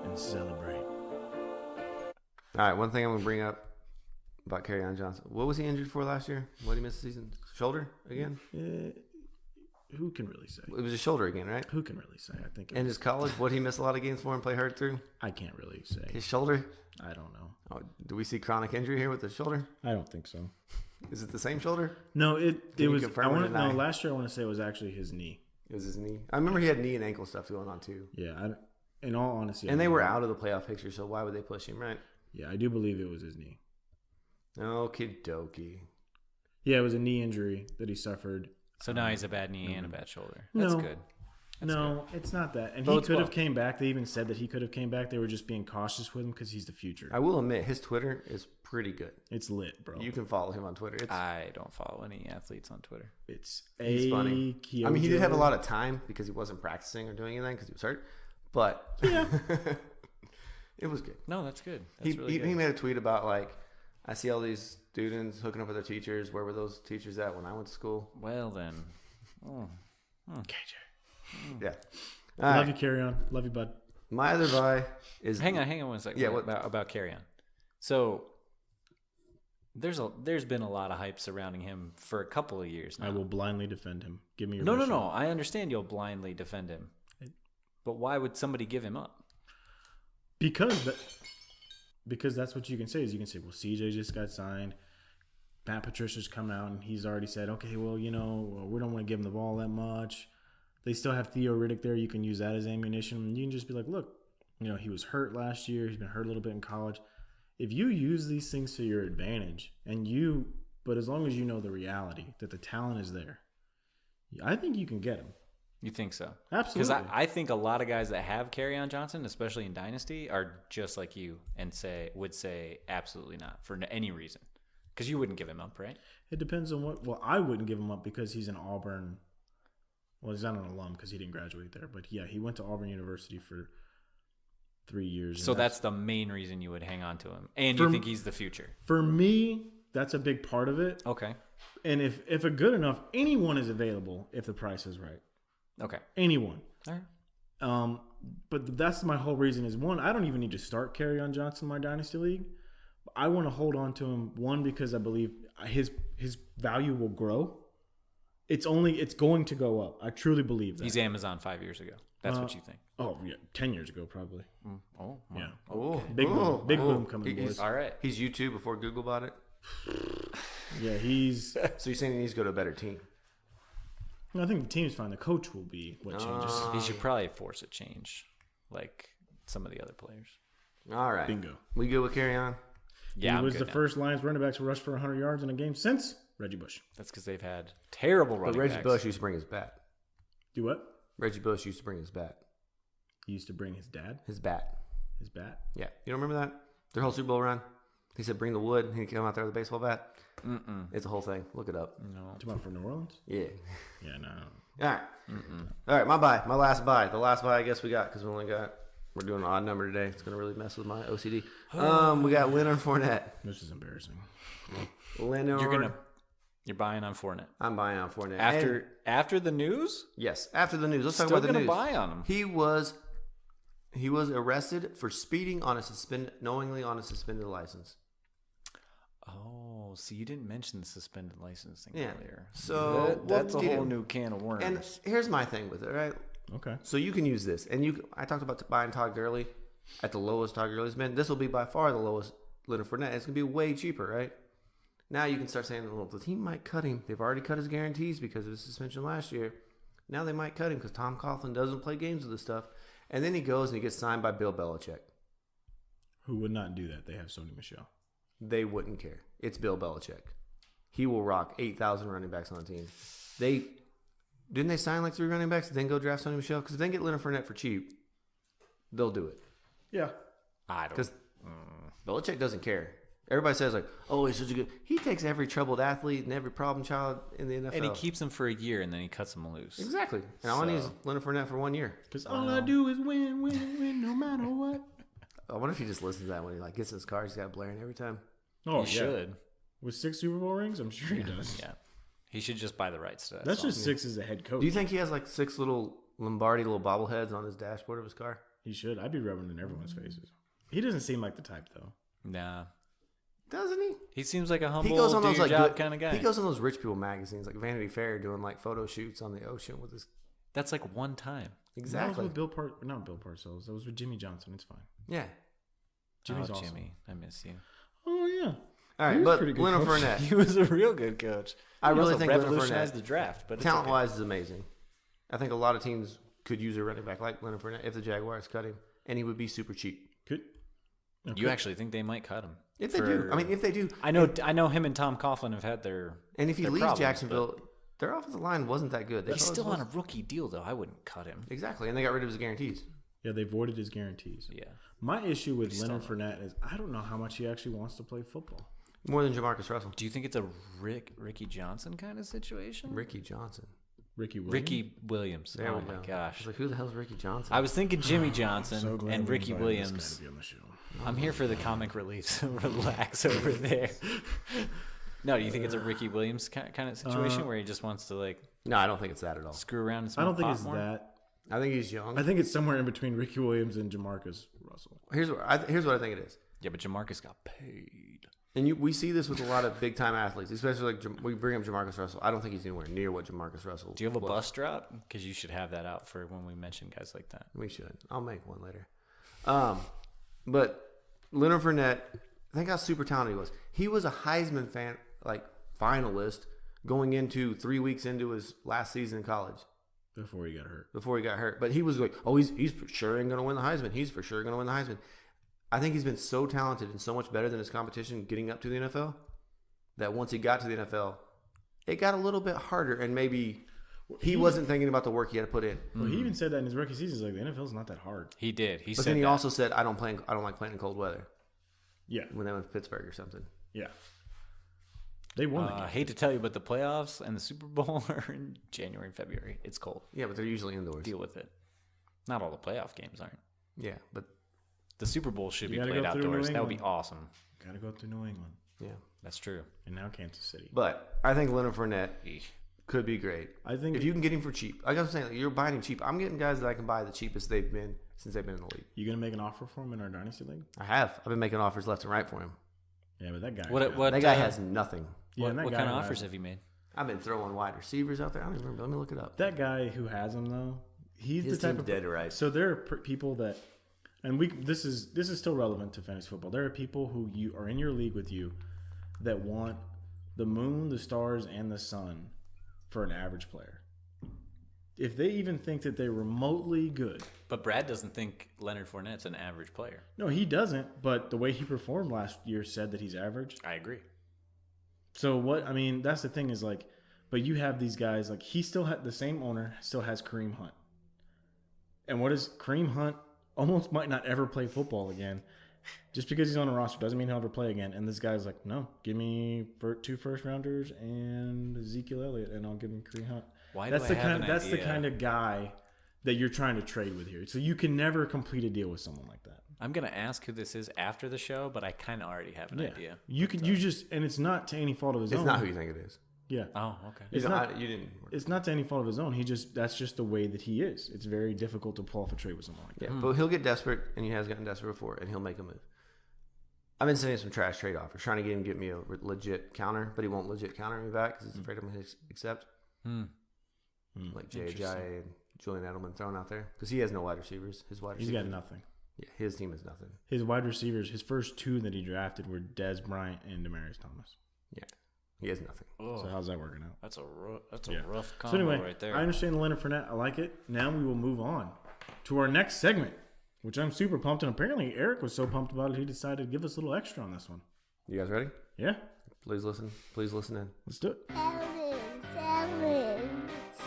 and celebrate. All right, one thing I'm going to bring up about Kerryon Johnson. What was he injured for last year? What did he miss the season? Shoulder again? Who can really say? It was a shoulder again, right? Who can really say? I think. And his college, what he missed a lot of games for and play hurt through? I can't really say. His shoulder? I don't know. Oh, do we see chronic injury here with the shoulder? I don't think so. Is it the same shoulder? No, it you was. confirm or deny? Last year I want to say it was actually his knee. It was his knee. I remember he had knee and ankle stuff going on too. Yeah. In all honesty, And they were out of the playoff picture, so why would they push him, right? Yeah, I do believe it was his knee. Okie dokie. Yeah, it was a knee injury that he suffered. So now he's a bad knee and a bad shoulder. That's No. good. No, it's not that. And Bodes he could well. have came back. They even said that he could have came back. They were just being cautious with him because he's the future. I will admit, his Twitter is pretty good. It's lit, bro. You can follow him on Twitter. It's, I don't follow any athletes on Twitter. It's he's funny. Kyojo. I mean, he did have a lot of time because he wasn't practicing or doing anything because he was hurt. But Yeah. It was good. No, that's good. That's really He good. made a tweet about like, I see all these students hooking up with their teachers. Where were those teachers at when I went to school? Well then, KJ. Yeah. Love you, carry on. Love you, bud. My other buy is hang on 1 second. Yeah, Yeah, what- about carry on. So there's been a lot of hype surrounding him for a couple of years now. I will blindly defend him. Give me your No. best shot. I understand you'll blindly defend him, but why would somebody give him up? Because that's what you can say is you can say, well, CJ just got signed. Matt Patricia's come out and he's already said, okay, well, we don't want to give him the ball that much. They still have Theo Riddick there. You can use that as ammunition. And you can just be like, look, he was hurt last year. He's been hurt a little bit in college. If you use these things to your advantage but as long as you know the reality that the talent is there, I think you can get him. You think so? Absolutely. Because I think a lot of guys that have Kerryon Johnson, especially in Dynasty, are just like you and would say absolutely not for any reason. Because you wouldn't give him up, right? It depends on what. Well, I wouldn't give him up because he's an Auburn. Well, he's not an alum because he didn't graduate there. But yeah, he went to Auburn University for 3 years. So that's the main reason you would hang on to him. And you think he's the future. For me, that's a big part of it. Okay. And if a good enough, anyone is available if the price is right. Okay. Anyone. All right. But that's my whole reason is, one, I don't even need to start Kerryon Johnson in my Dynasty League. I want to hold on to him, one, because I believe his value will grow. It's going to go up. I truly believe that. He's Amazon 5 years ago. That's what you think. Oh, yeah, 10 years ago, probably. Oh, Yeah. Oh, Big boom coming, He's, boys. all right. He's YouTube before Google bought it. Yeah, he's... So you're saying he needs to go to a better team? I think the team's fine. The coach will be what changes. He should probably force a change, like some of the other players. All right. Bingo. We good with carry on? Yeah, He was I'm the good now. first Lions running back to rush for 100 yards in a game since Reggie Bush. That's because they've had terrible But running Reggie backs. Bush used to bring his bat. Do what? Reggie Bush used to bring his bat. He used to bring his dad, His bat. his bat. Yeah. You don't remember that? Their whole Super Bowl run? He said, bring the wood. And he'd come out there with a baseball bat. It's a whole thing. Look it up. No. Talking about for New Orleans? Yeah. Yeah, no. All right. All right, my buy. My last buy. The last buy I guess we got because we're doing an odd number today. It's going to really mess with my OCD. We got Leonard Fournette. This is embarrassing. Leonard. You're buying on Fournette. I'm buying on Fournette. After the news? Yes, after the news. Let's talk Still about the gonna news. buy on him. He was arrested for speeding on knowingly on a suspended license. Oh, so you didn't mention the suspended licensing Yeah. earlier. So That's a what we whole do- new can of worms. And here's my thing with it, right? Okay. So you can use this, and I talked about buying Todd Gurley at the lowest Todd Gurley's been. This will be by far the lowest Leonard Fournette. It's gonna be way cheaper, right? Now you can start saying, well, the team might cut him. They've already cut his guarantees because of his suspension last year. Now they might cut him because Tom Coughlin doesn't play games with this stuff. And then he goes and he gets signed by Bill Belichick. Who would not do that? They have Sony Michel. They wouldn't care. It's Bill Belichick. He will rock 8,000 running backs on the team. Didn't they sign like 3 running backs and then go draft Sony Michel? Because if they get Leonard Fournette for cheap, they'll do it. Yeah. I don't. Because Belichick doesn't care. Everybody says like, oh, he's such a good. He takes every troubled athlete and every problem child in the NFL. And he keeps them for a year, and then he cuts them loose. Exactly. And all I need is Leonard Fournette for 1 year. Because all I do is win, win, win, no matter what. I wonder if he just listens to that when he gets in his car. He's got it blaring every time. Oh, He should. With 6 Super Bowl rings, I'm sure he does. Yeah. He should just buy the rights to that. That's song. just 6 as a head coach. Do you think he has like 6 little Lombardi little bobbleheads on his dashboard of his car? He should. I'd be rubbing it in everyone's faces. He doesn't seem like the type, though. Nah. Doesn't he? He seems like a humble, He goes on those like job kind of guy. He goes on those rich people magazines like Vanity Fair doing like photo shoots on the ocean with his. That's like one time. That Exactly. was with not Bill Parcells. That was with Jimmy Johnson. It's fine. Yeah. Jimmy's oh, awesome. Jimmy, I miss you. Oh, yeah. All He right, was but pretty good Leonard coach. Fournette, He was a real good coach. I He really also think Leonard revolutionized Fournette, the draft, but it's talent okay. wise, is amazing. I think a lot of teams could use a running back like Leonard Fournette if the Jaguars cut him, and he would be super cheap. Could. You actually think they might cut him? If they do, I mean, if they do, I know him and Tom Coughlin have had their. and if he their leaves problems, Jacksonville, their offensive line wasn't that good. but he's still on a rookie deal, though. I wouldn't cut him. exactly, and they got rid of his guarantees. Yeah, they voided his guarantees. Yeah. My issue with Leonard Fournette is I don't know how much he actually wants to play football. More than Jamarcus Russell, Do you think it's a Ricky Johnson kind of situation? Ricky Johnson. Ricky Williams. There Oh we my go. I gosh. was like, who the hell's Ricky Johnson? I was thinking Jimmy So Johnson glad and we Ricky invited this guy Williams. to be on the show. I'm here for the comic relief, so relax over there. No, do you think it's a Ricky Williams kind of situation where he just wants to like No, I don't think it's that at all. screw around and I smoke don't think pot it's more? that. I think he's young. I think it's somewhere in between Ricky Williams and Jamarcus Russell. Here's what I think it is. Yeah, but Jamarcus got paid. And we see this with a lot of big time athletes, especially like we bring up Jamarcus Russell. I don't think he's anywhere near what Jamarcus Russell. Do you have a was. bust drop? Because you should have that out for when we mention guys like that. We should. I'll make one later. But Leonard Fournette, think how super talented he was. He was a Heisman finalist going into 3 weeks into his last season in college. Before he got hurt. But he was like, oh, he's for sure going to win the Heisman. He's for sure going to win the Heisman. I think he's been so talented and so much better than his competition getting up to the NFL that once he got to the NFL, it got a little bit harder, and maybe he wasn't thinking about the work he had to put in. Well, he even said that in his rookie season. He's like, the NFL's not that hard. He did. He But said then he that. also said, I don't like playing in cold weather Yeah. when they went to Pittsburgh or something. Yeah. They won the I game. hate to tell you, but the playoffs and the Super Bowl are in January and February. It's cold. Yeah, but they're usually indoors. Deal with it. Not all the playoff games aren't. Yeah, but The Super Bowl should You be gotta played go through New outdoors. That would be England. awesome. Got to go through New England. yeah. That's true. And now Kansas City. But I think Leonard Fournette could be great. I think If you can get him for cheap. Like I'm saying, you're buying him cheap. I'm getting guys that I can buy the cheapest they've been since they've been in the league. you going to make an offer for him in our Dynasty League? I have. I've been making offers left and right for him. Yeah, but that guy. What That guy has nothing. Yeah, and that what guy kind of has- offers have you made? I've been throwing wide receivers out there. I don't even remember. Let me look it up. That guy who has him though, he's His the type team's of dead to rights. So there are people that, and this is still relevant to fantasy football. There are people who you are in your league with you that want the moon, the stars, and the sun for an average player. If they even think that they're remotely good, But Brad doesn't think Leonard Fournette's an average player. no, he doesn't. But the way he performed last year said that he's average. I agree. So what I mean, that's the thing is like, but you have these guys like he still had the same owner still has Kareem Hunt, and what is Kareem Hunt almost might not ever play football again, just because he's on a roster doesn't mean he'll ever play again. And this guy's like, no, give me 2 first rounders and Ezekiel Elliott, and I'll give him Kareem Hunt. Why That's do the I have kind. an That's the idea? kind of guy that you're trying to trade with here. So you can never complete a deal with someone like that. I'm gonna ask who this is after the show, but I kind of already have an idea. You could you just and it's not to any fault of his It's own. not who you think it is. Yeah. Oh, okay. It's not. You didn't. It's not to any fault of his own. That's just the way that he is. It's very difficult to pull off a trade with someone like that. Yeah, but he'll get desperate, and he has gotten desperate before, and he'll make a move. I've been sending some trash trade offers, trying to get him to get me a legit counter, but he won't legit counter me back because he's afraid I'm going to accept. Like J.J. and Julian Edelman thrown out there because he has no wide receivers. His wide He's receivers, got nothing. Yeah, his team is nothing. His wide receivers, his first 2 that he drafted were Dez Bryant and Demaryius Thomas. Yeah, he has nothing. So how's that working out? That's a Yeah. rough So combo anyway, right there. I understand the Leonard Fournette. I like it. Now we will move on to our next segment, which I'm super pumped. And apparently Eric was so pumped about it, he decided to give us a little extra on this one. You guys ready? Yeah, Please listen. Please listen in. let's do it.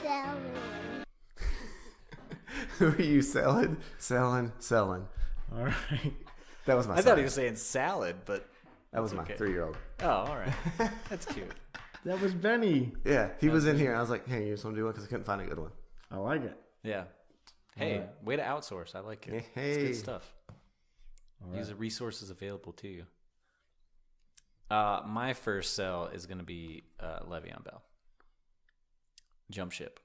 Selling. Who are you selling? Selling. All right. That was my. I thought son. he was saying salad, but That was my okay. 3-year-old. oh, all right. That's cute. That was Benny. Yeah, he was in here. And I was like, "Hey, you just want to do one?" Because I couldn't find a good one. I like it. Yeah. Hey, way to outsource. I like it. Hey. It's good stuff. Use the resources available to you. My first sell is going to be Le'Veon Bell. Jump ship.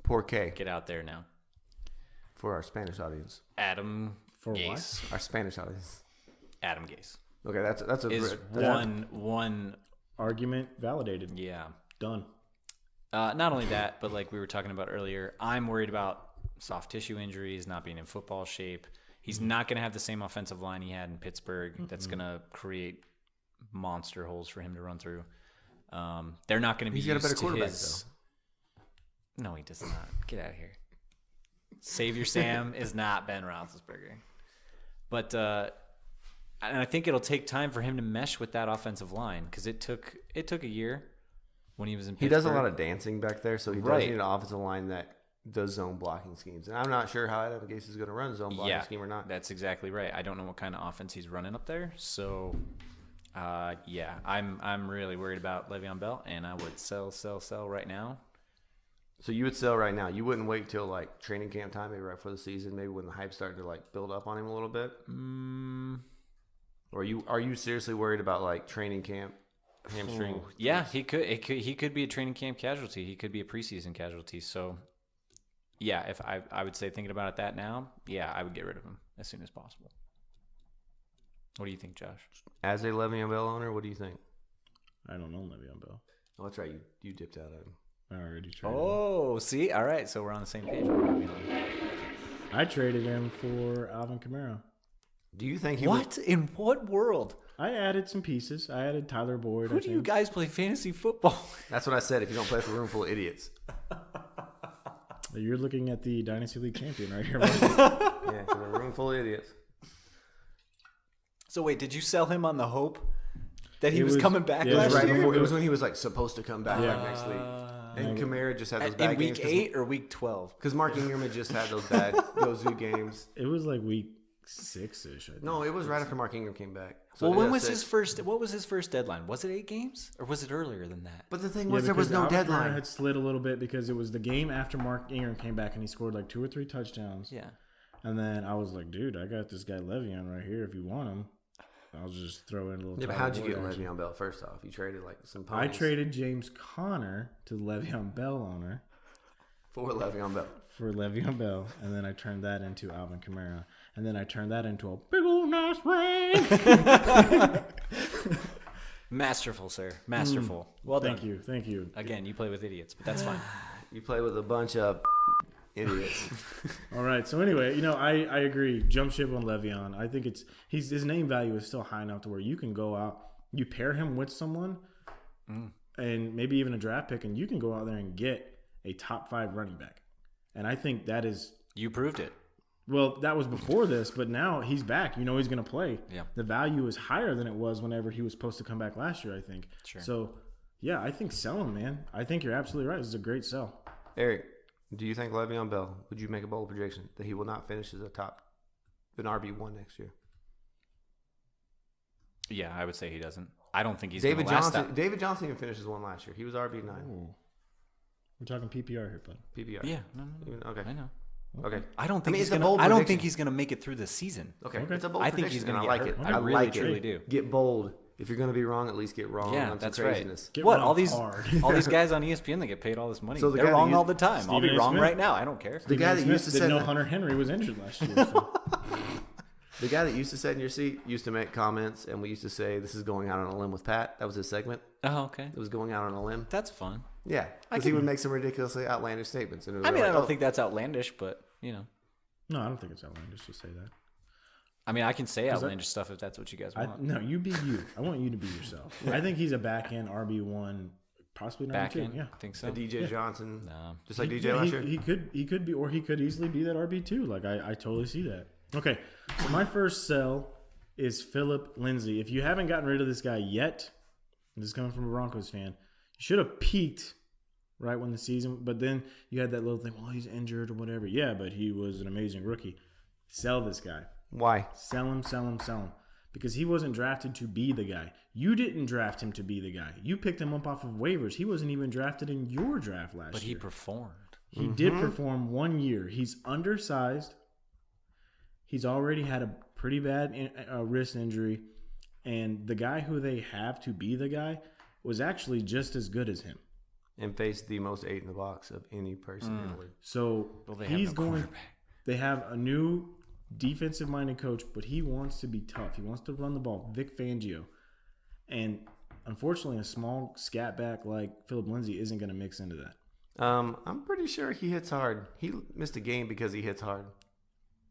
Poor K Get out there now. for our Spanish audience. Adam For what? Gase. Our Spanish audience. Adam Gase Okay, that's a is one. Argument validated. Yeah. Done. Not only that, but like we were talking about earlier, I'm worried about soft tissue injuries, not being in football shape. He's not going to have the same offensive line he had in Pittsburgh. That's going to create monster holes for him to run through. They're not going to be He's got a used better to quarterback, his... No, he does not. Get out of here. Savior Sam is not Ben Roethlisberger. But and I think it'll take time for him to mesh with that offensive line because it took a year when he was in Pittsburgh. He does a lot of dancing back there, so he does Right. need an offensive line that does zone blocking schemes. And I'm not sure how Adam Gase is going to run a zone blocking scheme or not. That's exactly right. I don't know what kind of offense he's running up there. So, I'm really worried about Le'Veon Bell, and I would sell right now. So you would sell right now. You wouldn't wait till like training camp time, maybe right before the season, maybe when the hype's starting to like build up on him a little bit. Or are you seriously worried about like training camp hamstring? Yeah, he could be a training camp casualty. He could be a preseason casualty. So, yeah, if I would say thinking about that now, yeah, I would get rid of him as soon as possible. What do you think, Josh? As a Le'Veon Bell owner, what do you think? I don't know Le'Veon Bell. Oh, that's right. You dipped out of him. I already traded him. Oh, see? All right, so we're on the same page. I traded him for Alvin Kamara. Do you think What? In what world? I added some pieces. I added Tyler Boyd. Who do you guys play fantasy football? That's what I said. If you don't play for a room full of idiots. You're looking at the Dynasty League champion right here. Yeah, for a room full of idiots. So wait, did you sell him on the hope that he It was was- coming back yeah, it was last Right year? before, it was when he was like supposed to come back Yeah. like next week. And Kamara just had those bad In week games. 8 or week 12? Because Mark Ingram had just had those two games. It was like week 6-ish, I think. No, it was right after Mark Ingram came back. Well, yeah, when was 6. his first? What was his first deadline? Was it 8 games or was it earlier than that? But the thing Yeah, was, there was because no Alvin Kamara deadline. had slid a little bit because it was the game after Mark Ingram came back and he scored like 2 or 3 touchdowns. Yeah. And then I was like, dude, I got this guy Le'Veon right here. If you want him, I'll just throw in a little. Yeah, but Tyler how'd you get Boyd action. Le'Veon Bell first off? You traded like some I ponies traded James Conner to Le'Veon Bell owner for Le'Veon Bell. for Le'Veon Bell, and then I turned that into Alvin Kamara, and then I turned that into a big old nice ring. Masterful, sir. Masterful. Well done. Thank you. Again, you play with idiots, but that's fine. You play with a bunch of idiots. All right. So anyway, I agree. Jump ship on Le'Veon. I think his name value is still high enough to where you can go out, you pair him with someone, and maybe even a draft pick, and you can go out there and get a top 5 running back. And I think that is You proved it. well, that was before this, but now he's back. He's going to play. Yeah. The value is higher than it was whenever he was supposed to come back last year, I think. Sure. So, yeah, I think sell him, man. I think you're absolutely right. This is a great sell. Eric, do you think Le'Veon Bell, would you make a bold projection that he will not finish as an RB1 next year? Yeah, I would say he doesn't. I don't think he's David going to last Johnson. that. David Johnson even finished as one last year. He was RB9. Ooh. We're talking PPR here, bud. PPR. Yeah, no. Even, okay. I know. Okay. I don't think mean, he's it's a going bold to. I don't prediction. think he's going to make it through the season. Okay. Okay. It's a bold I think he's prediction, going and to I get like hurt. it. I really, like truly it. do. Get bold. If you're going to be wrong, at least get wrong. Yeah, on some that's craziness. right. Get What? wrong All these hard. all these guys on ESPN that get paid all this money, So the they're guy that wrong used- all the time. I'll be Stephen A. wrong Smith. right now. I don't care. The guy that used to didn't say know that- Hunter Henry was injured last year. So. The guy that used to sit in your seat used to make comments, and we used to say, "This is going out on a limb with Pat." That was his segment. Oh, okay. It was going out on a limb. That's fun. Yeah, because he would make some ridiculously outlandish statements. And it was I mean, like, I don't oh, think that's outlandish, but No, I don't think it's outlandish to say that. I mean, I can say outlandish stuff if that's what you guys want. No, you be you. I want you to be yourself. I think he's a back end RB1, possibly number Back 2. in, Yeah. think so. a DJ Johnson, No. just like DJ Yeah, last year. he could be, or he could easily be that RB2. Like I totally see that. Okay, so my first sell is Philip Lindsay. If you haven't gotten rid of this guy yet, this is coming from a Broncos fan, you should have peaked right when the season, but then you had that little thing, well, he's injured or whatever. Yeah, but he was an amazing rookie. Sell this guy. Why? Sell him. Because he wasn't drafted to be the guy. You didn't draft him to be the guy. You picked him up off of waivers. He wasn't even drafted in your draft last But year. he performed. He did perform 1 year. He's undersized. He's already had a pretty bad wrist injury. And the guy who they have to be the guy was actually just as good as him. And faced the most 8 in the box of any person in the league. So Well, they have he's no going. quarterback. They have a new defensive-minded coach, but he wants to be tough. He wants to run the ball. Vic Fangio, and unfortunately, a small scat back like Philip Lindsay isn't going to mix into that. I'm pretty sure he hits hard. He missed a game because he hits hard.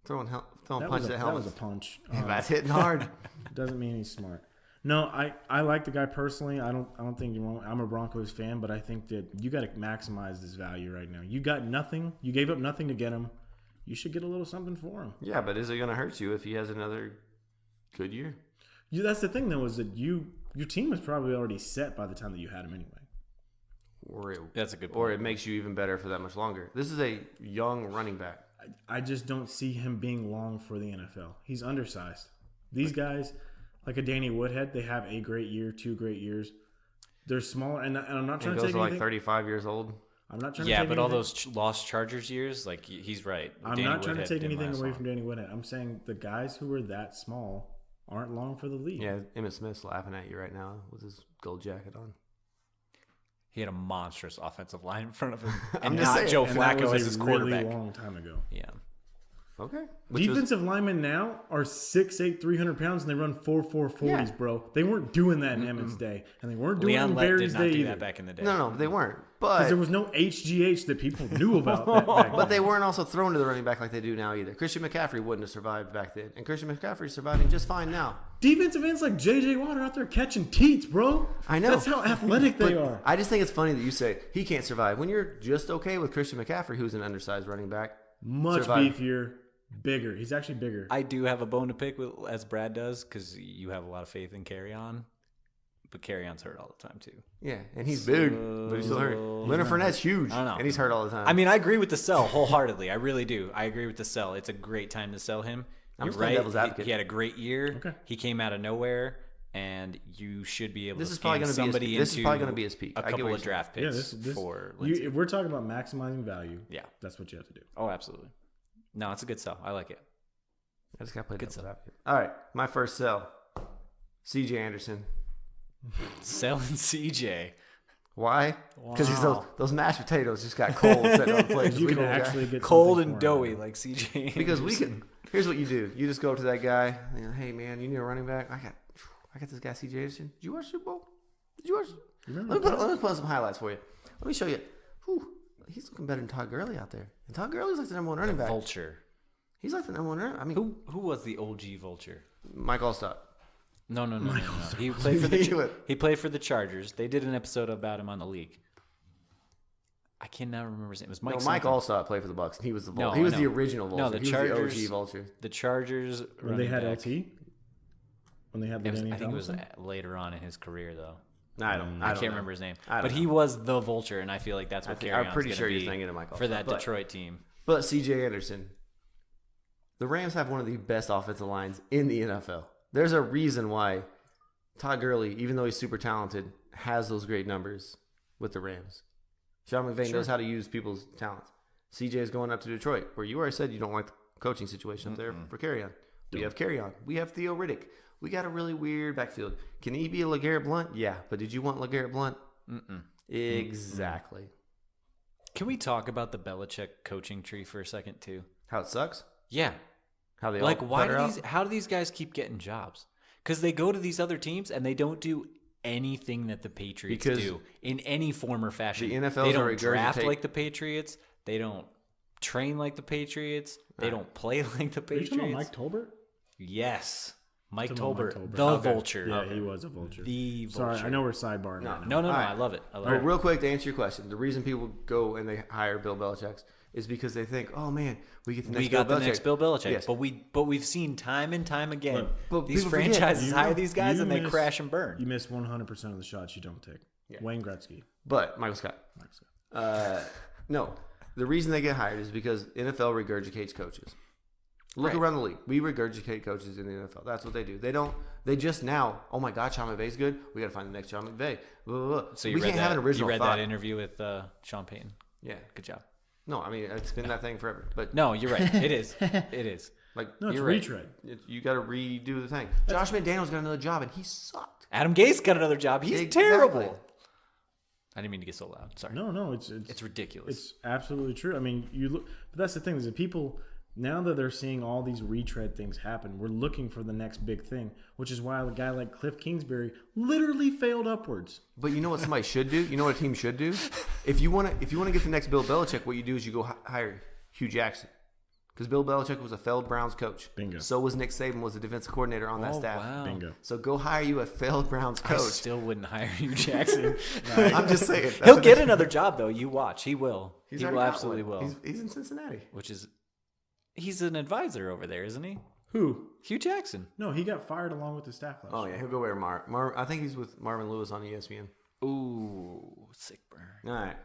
Throwing punches at That was helmets. a punch. That's hitting hard. Doesn't mean he's smart. No, I like the guy personally. I don't think you're wrong. I'm a Broncos fan, but I think that you got to maximize this value right now. You got nothing. You gave up nothing to get him. You should get a little something for him. Yeah, but is it going to hurt you if he has another good year? That's the thing, though, is that your team was probably already set by the time that you had him anyway. That's a good Or point. it makes you even better for that much longer. This is a young running back. I just don't see him being long for the NFL. He's undersized. These guys, like a Danny Woodhead, they have a great year, 2 great years. They're smaller, and I'm not He trying to goes take to like anything. 35 years old. I'm not trying Yeah, to take but all anything- those lost Chargers years, like he's right. I'm Danny not trying to Woodhead take didn't anything last away long. from Danny Woodhead. I'm saying the guys who are that small aren't long for the league. Yeah, Emmitt Smith's laughing at you right now with his gold jacket on. He had a monstrous offensive line in front of him, I'm and just not saying, Joe And that Flacco was as his a quarterback. really long time ago. Yeah, Okay. Defensive linemen now are 6'8", 300 pounds, and they run 4.40s, Yeah. bro. They weren't doing that in Emmett's day, and they weren't doing it Leon in Lett did Barry's not day do either. that back in the day. No, they weren't. Because But there was no HGH that people knew about that back but they then. weren't also thrown to the running back like they do now either. Christian McCaffrey wouldn't have survived back then, and Christian McCaffrey's surviving just fine now. Defensive ends like J.J. Watt are out there catching teats, bro. I know. That's how athletic they But are. I just think it's funny that you say he can't survive when you're just okay with Christian McCaffrey, who's an undersized running back. Much survive. beefier, bigger. He's actually bigger. I do have a bone to pick with, as Brad does, because you have a lot of faith in Carry On, but Carry On's hurt all the time too. Yeah, and he's big, but he's still hurt. Leonard Fournette's huge, I don't know. and he's hurt all the time. I mean, I agree with the sell wholeheartedly. I really do. I agree with the sell. It's a great time to sell him. I'm You're just playing right. devil's advocate. He had a great year. Okay. He came out of nowhere, and you should be able This to is probably scam gonna be his somebody peak. into This is probably gonna be his peak. a I get couple what of you're draft Yeah, picks this for you, Lindsey. if we're talking about maximizing value. Yeah. That's what you have to do. Oh, absolutely. No, it's a good sell. I like it. I just got to play Good devil's sell. advocate. All right, my first sell, C.J. Anderson. Selling CJ. Why? Because Wow. those mashed potatoes just got cold sitting on the plate. You We can don't got- actually get Cold something and for him. doughy like CJ. because we can. Here's what you do: you just go up to that guy. And you're like, hey man, you need a running back. I got this guy C.J. Anderson. Did you watch Super Bowl? Did you watch? Let me put some highlights for you. Let me show you. Whew, he's looking better than Todd Gurley out there. And Todd Gurley's like the number one running back. Vulture. He's like the number one running. I mean, Who was the OG Vulture? Mike Allstott. No. He played for he played for the Chargers. They did an episode about him on the league. I cannot remember his name. It was Mike. No, Mike something. Allstott played for the Bucks, and he was the No, he was I the know. original Vulture. No, the he Chargers. was the OG Vulture. The Chargers. When they running had back. LT? When they had It was, Danny I think it was Tomlinson? later on in his career, though. I don't I can't know. remember his name, I don't but he know. was the Vulture, and I feel like that's what I'm pretty sure you're thinking of Mike for Allstott, that but- Detroit team. But C.J. Anderson, the Rams have one of the best offensive lines in the NFL. There's a reason why Todd Gurley, even though he's super talented, has those great numbers with the Rams. Sean McVay knows how to use people's talents. C.J. is going up to Detroit, where you already said you don't like the coaching situation up there for Carry On. We have Carry On. We have Theo Riddick. We got a really weird backfield. Can he be a LeGarrette Blount? Yeah, but did you want LeGarrette Blount? Exactly. Can we talk about the Belichick coaching tree for a second too? How it sucks? Yeah, How they like all why putter do out? these? How do these guys keep getting jobs? Because they go to these other teams and they don't do anything that the Patriots Because do in any form or fashion. the NFL's they don't already draft regurgitate- like the Patriots. They don't train like the Patriots. They don't play like the Are you talking Patriots. about Mike Tolbert? Yes, Mike Talking about Tolbert, Mike Tolbert. the Okay. Vulture. Yeah, he was a vulture. The Sorry, Vulture. I know we're sidebarring No. right now. No, All right. I love it. I love But it. real quick to answer your question, the reason people go and they hire Bill Belichick is because they think, oh man, we get the next We got Bill the Belichick. next Bill Belichick, Yes. but we've seen time and time again But these people forget, franchises You- hire these guys you and they miss- crash and burn. You miss 100% of the shots you don't take. Wayne Gretzky. But Michael Scott. No, the reason they get hired is because NFL regurgitates coaches. Look Right. around the league. We regurgitate coaches in the NFL. That's what they do. They don't. They just now. Oh my God, Sean McVay's good. We got to find the next Sean McVay. Blah, blah, blah. So we you read can't have that? an original You read thought. that interview with Sean Payton. Yeah. Good job. No, I mean it's been that thing forever. But No, you're right. It is. It is. like No, it's You're right. retread. you got to redo the thing. Josh McDaniels got another job and he sucked. Adam Gase got another job. He's Exactly. terrible. I didn't mean to get so loud. Sorry. No, it's ridiculous. It's absolutely true. I mean, you look, but that's the thing is that people now that they're seeing all these retread things happen, we're looking for the next big thing, which is why a guy like Cliff Kingsbury literally failed upwards. But you know what somebody should do? You know what a team should do? If you want to get the next Bill Belichick, what you do is you go hire Hugh Jackson. Because Bill Belichick was a failed Browns coach. Bingo. So was Nick Saban, was the defensive coordinator on that Oh, staff. wow. Bingo. So go hire you a failed Browns I coach. still wouldn't hire you, Jackson. I'm just saying. that's He'll what get they- another job though. You watch. He will. He's He already will got absolutely one. will. He's in Cincinnati. Which is, he's an advisor over there, isn't he? Who? Hugh Jackson. No, he got fired along with the staff last Oh year. yeah, he'll go where I think he's with Marvin Lewis on ESPN. Ooh, sick burn. All right.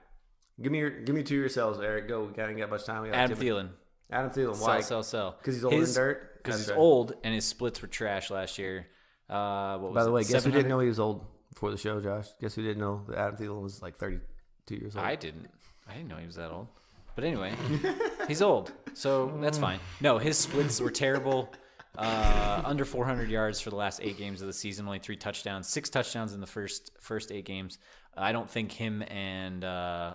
Give me two yourselves, Eric. Go. We ain't got much time. We got Adam Thielen. Adam Thielen. Why? Sell. Because he's old and dirt? Because he's That's right. old and his splits were trash last year. What was By the it, way, guess who 700? didn't know he was old before the show, Josh? Guess who didn't know that Adam Thielen was like 32 years old? I didn't. I didn't know he was that old. But anyway, he's old, so that's fine. No, his splits were terrible. Under 400 yards for the last 8 games of the season, only 3 touchdowns, 6 touchdowns in the first 8 games. I don't think him and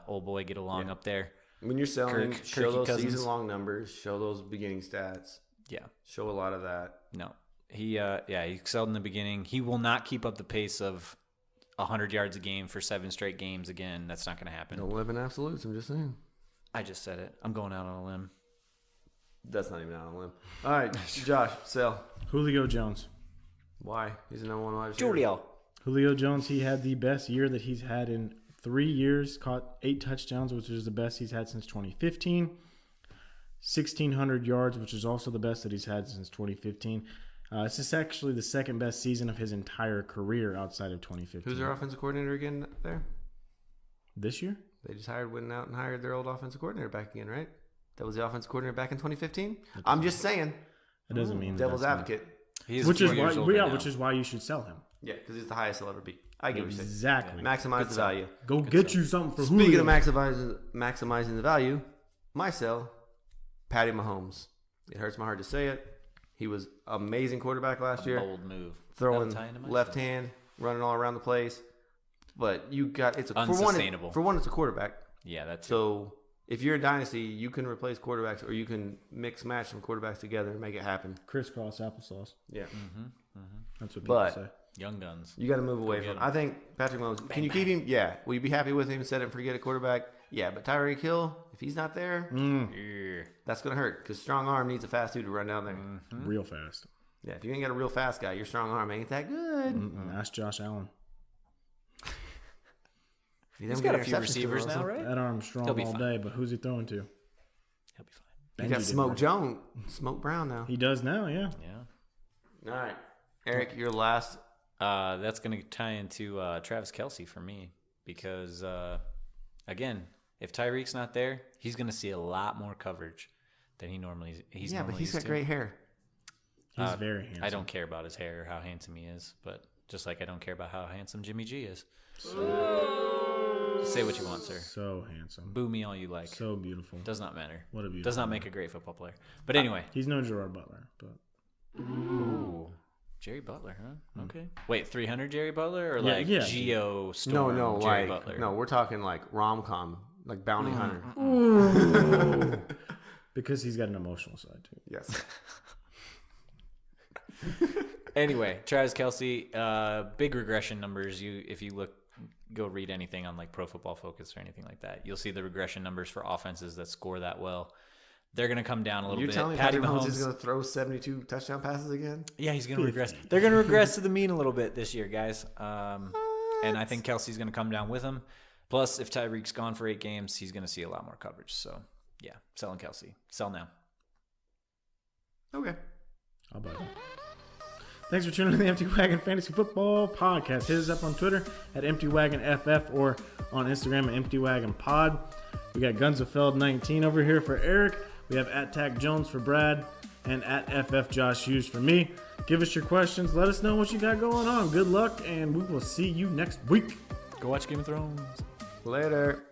old boy get along up there. When you're selling, show Kirky those Cousins. season-long numbers, show those beginning stats, Yeah, show a lot of that. no, he excelled in the beginning. He will not keep up the pace of 100 yards a game for 7 straight games again. That's not going to happen. Don't live in absolutes, I'm just saying. I just said it. I'm going out on a limb. That's not even out on a limb. All right, Josh, sell. Julio Jones. Why? He's the number 1 wide receiver. Julio. Julio Jones, he had the best year that he's had in 3 years, caught 8 touchdowns, which is the best he's had since 2015. 1,600 yards, which is also the best that he's had since 2015. This is actually the second best season of his entire career outside of 2015. Who's their offensive coordinator again there? This year? They just went out and hired their old offensive coordinator back again, right? That was the offensive coordinator back in 2015? I'm just saying. It doesn't mean Devil's that's advocate. He which is 4 why, years older now. which is why you should sell him. Yeah, because it's the highest he'll ever be. I get what you're saying. Exactly. Maximize the value. Go get you something for Speaking Julio. of maximizing the value, my sell, Patty Mahomes. It hurts my heart to say it. He was amazing quarterback last year. Bold move. Throwing That'll tie into my left sell. hand, running all around the place. But you got it's Unsustainable. For one, it's a quarterback. Yeah, that's So if you're a dynasty, you can replace quarterbacks or you can mix match some quarterbacks together and make it happen. Crisscross applesauce. Yeah. That's what people But say. young guns. you got to move away get from. him. I think Patrick Mahomes. Can you keep him? Yeah. Will you be happy with him? Set and forget a quarterback. Yeah, but Tyreek Hill, if he's not there, Yeah. that's gonna hurt because strong arm needs a fast dude to run down there. Real fast. Yeah, if you ain't got a real fast guy, your strong arm ain't that good. Ask Josh Allen. He's got a few receivers now, right? That arm's strong He'll be all fine. day, but who's he throwing to? He'll be fine. You got Benji Smoke did Jones, Smoke Brown now. He does now, yeah. Yeah. All right, Eric, your last. That's going to tie into Travis Kelce for me because, again, if Tyreek's not there, he's going to see a lot more coverage than he normally he's Yeah, but normally he's got used to. great hair. He's very handsome. I don't care about his hair or how handsome he is, but just like I don't care about how handsome Jimmy G is. Say what you want, sir. So handsome. Boo me all you like. So beautiful. Does not matter. What a beautiful Does not man. make a great football player. But anyway. He's no Gerard Butler, but Ooh. Jerry Butler, huh? Okay. Wait, 300 Jerry Butler or Yeah, like yeah. Geo Storm No, Jerry like Butler? no, we're talking like rom-com, like Bounty Hunter. because he's got an emotional side too. Yes. Anyway, Travis Kelce, big regression numbers. If you go read anything on like Pro Football Focus or anything like that, you'll see the regression numbers for offenses that score that well. They're going to come down a little You're bit. telling me Patty Patrick Mahomes Mahomes is going to throw 72 touchdown passes again? Yeah, he's going to regress. They're going to regress to the mean a little bit this year, guys. And I think Kelsey's going to come down with him. Plus, if Tyreek's gone for 8 games, he's going to see a lot more coverage. So, yeah, selling Kelsey. Sell now. Okay. I'll buy that. Thanks for tuning in to the Empty Wagon Fantasy Football Podcast. Hit us up on Twitter at EmptyWagonFF or on Instagram at EmptyWagonPod. We got Guns of Feld 19 over here for Eric. We have at Tack Jones for Brad and at FF Josh Hughes for me. Give us your questions. Let us know what you got going on. Good luck, and we will see you next week. Go watch Game of Thrones. Later.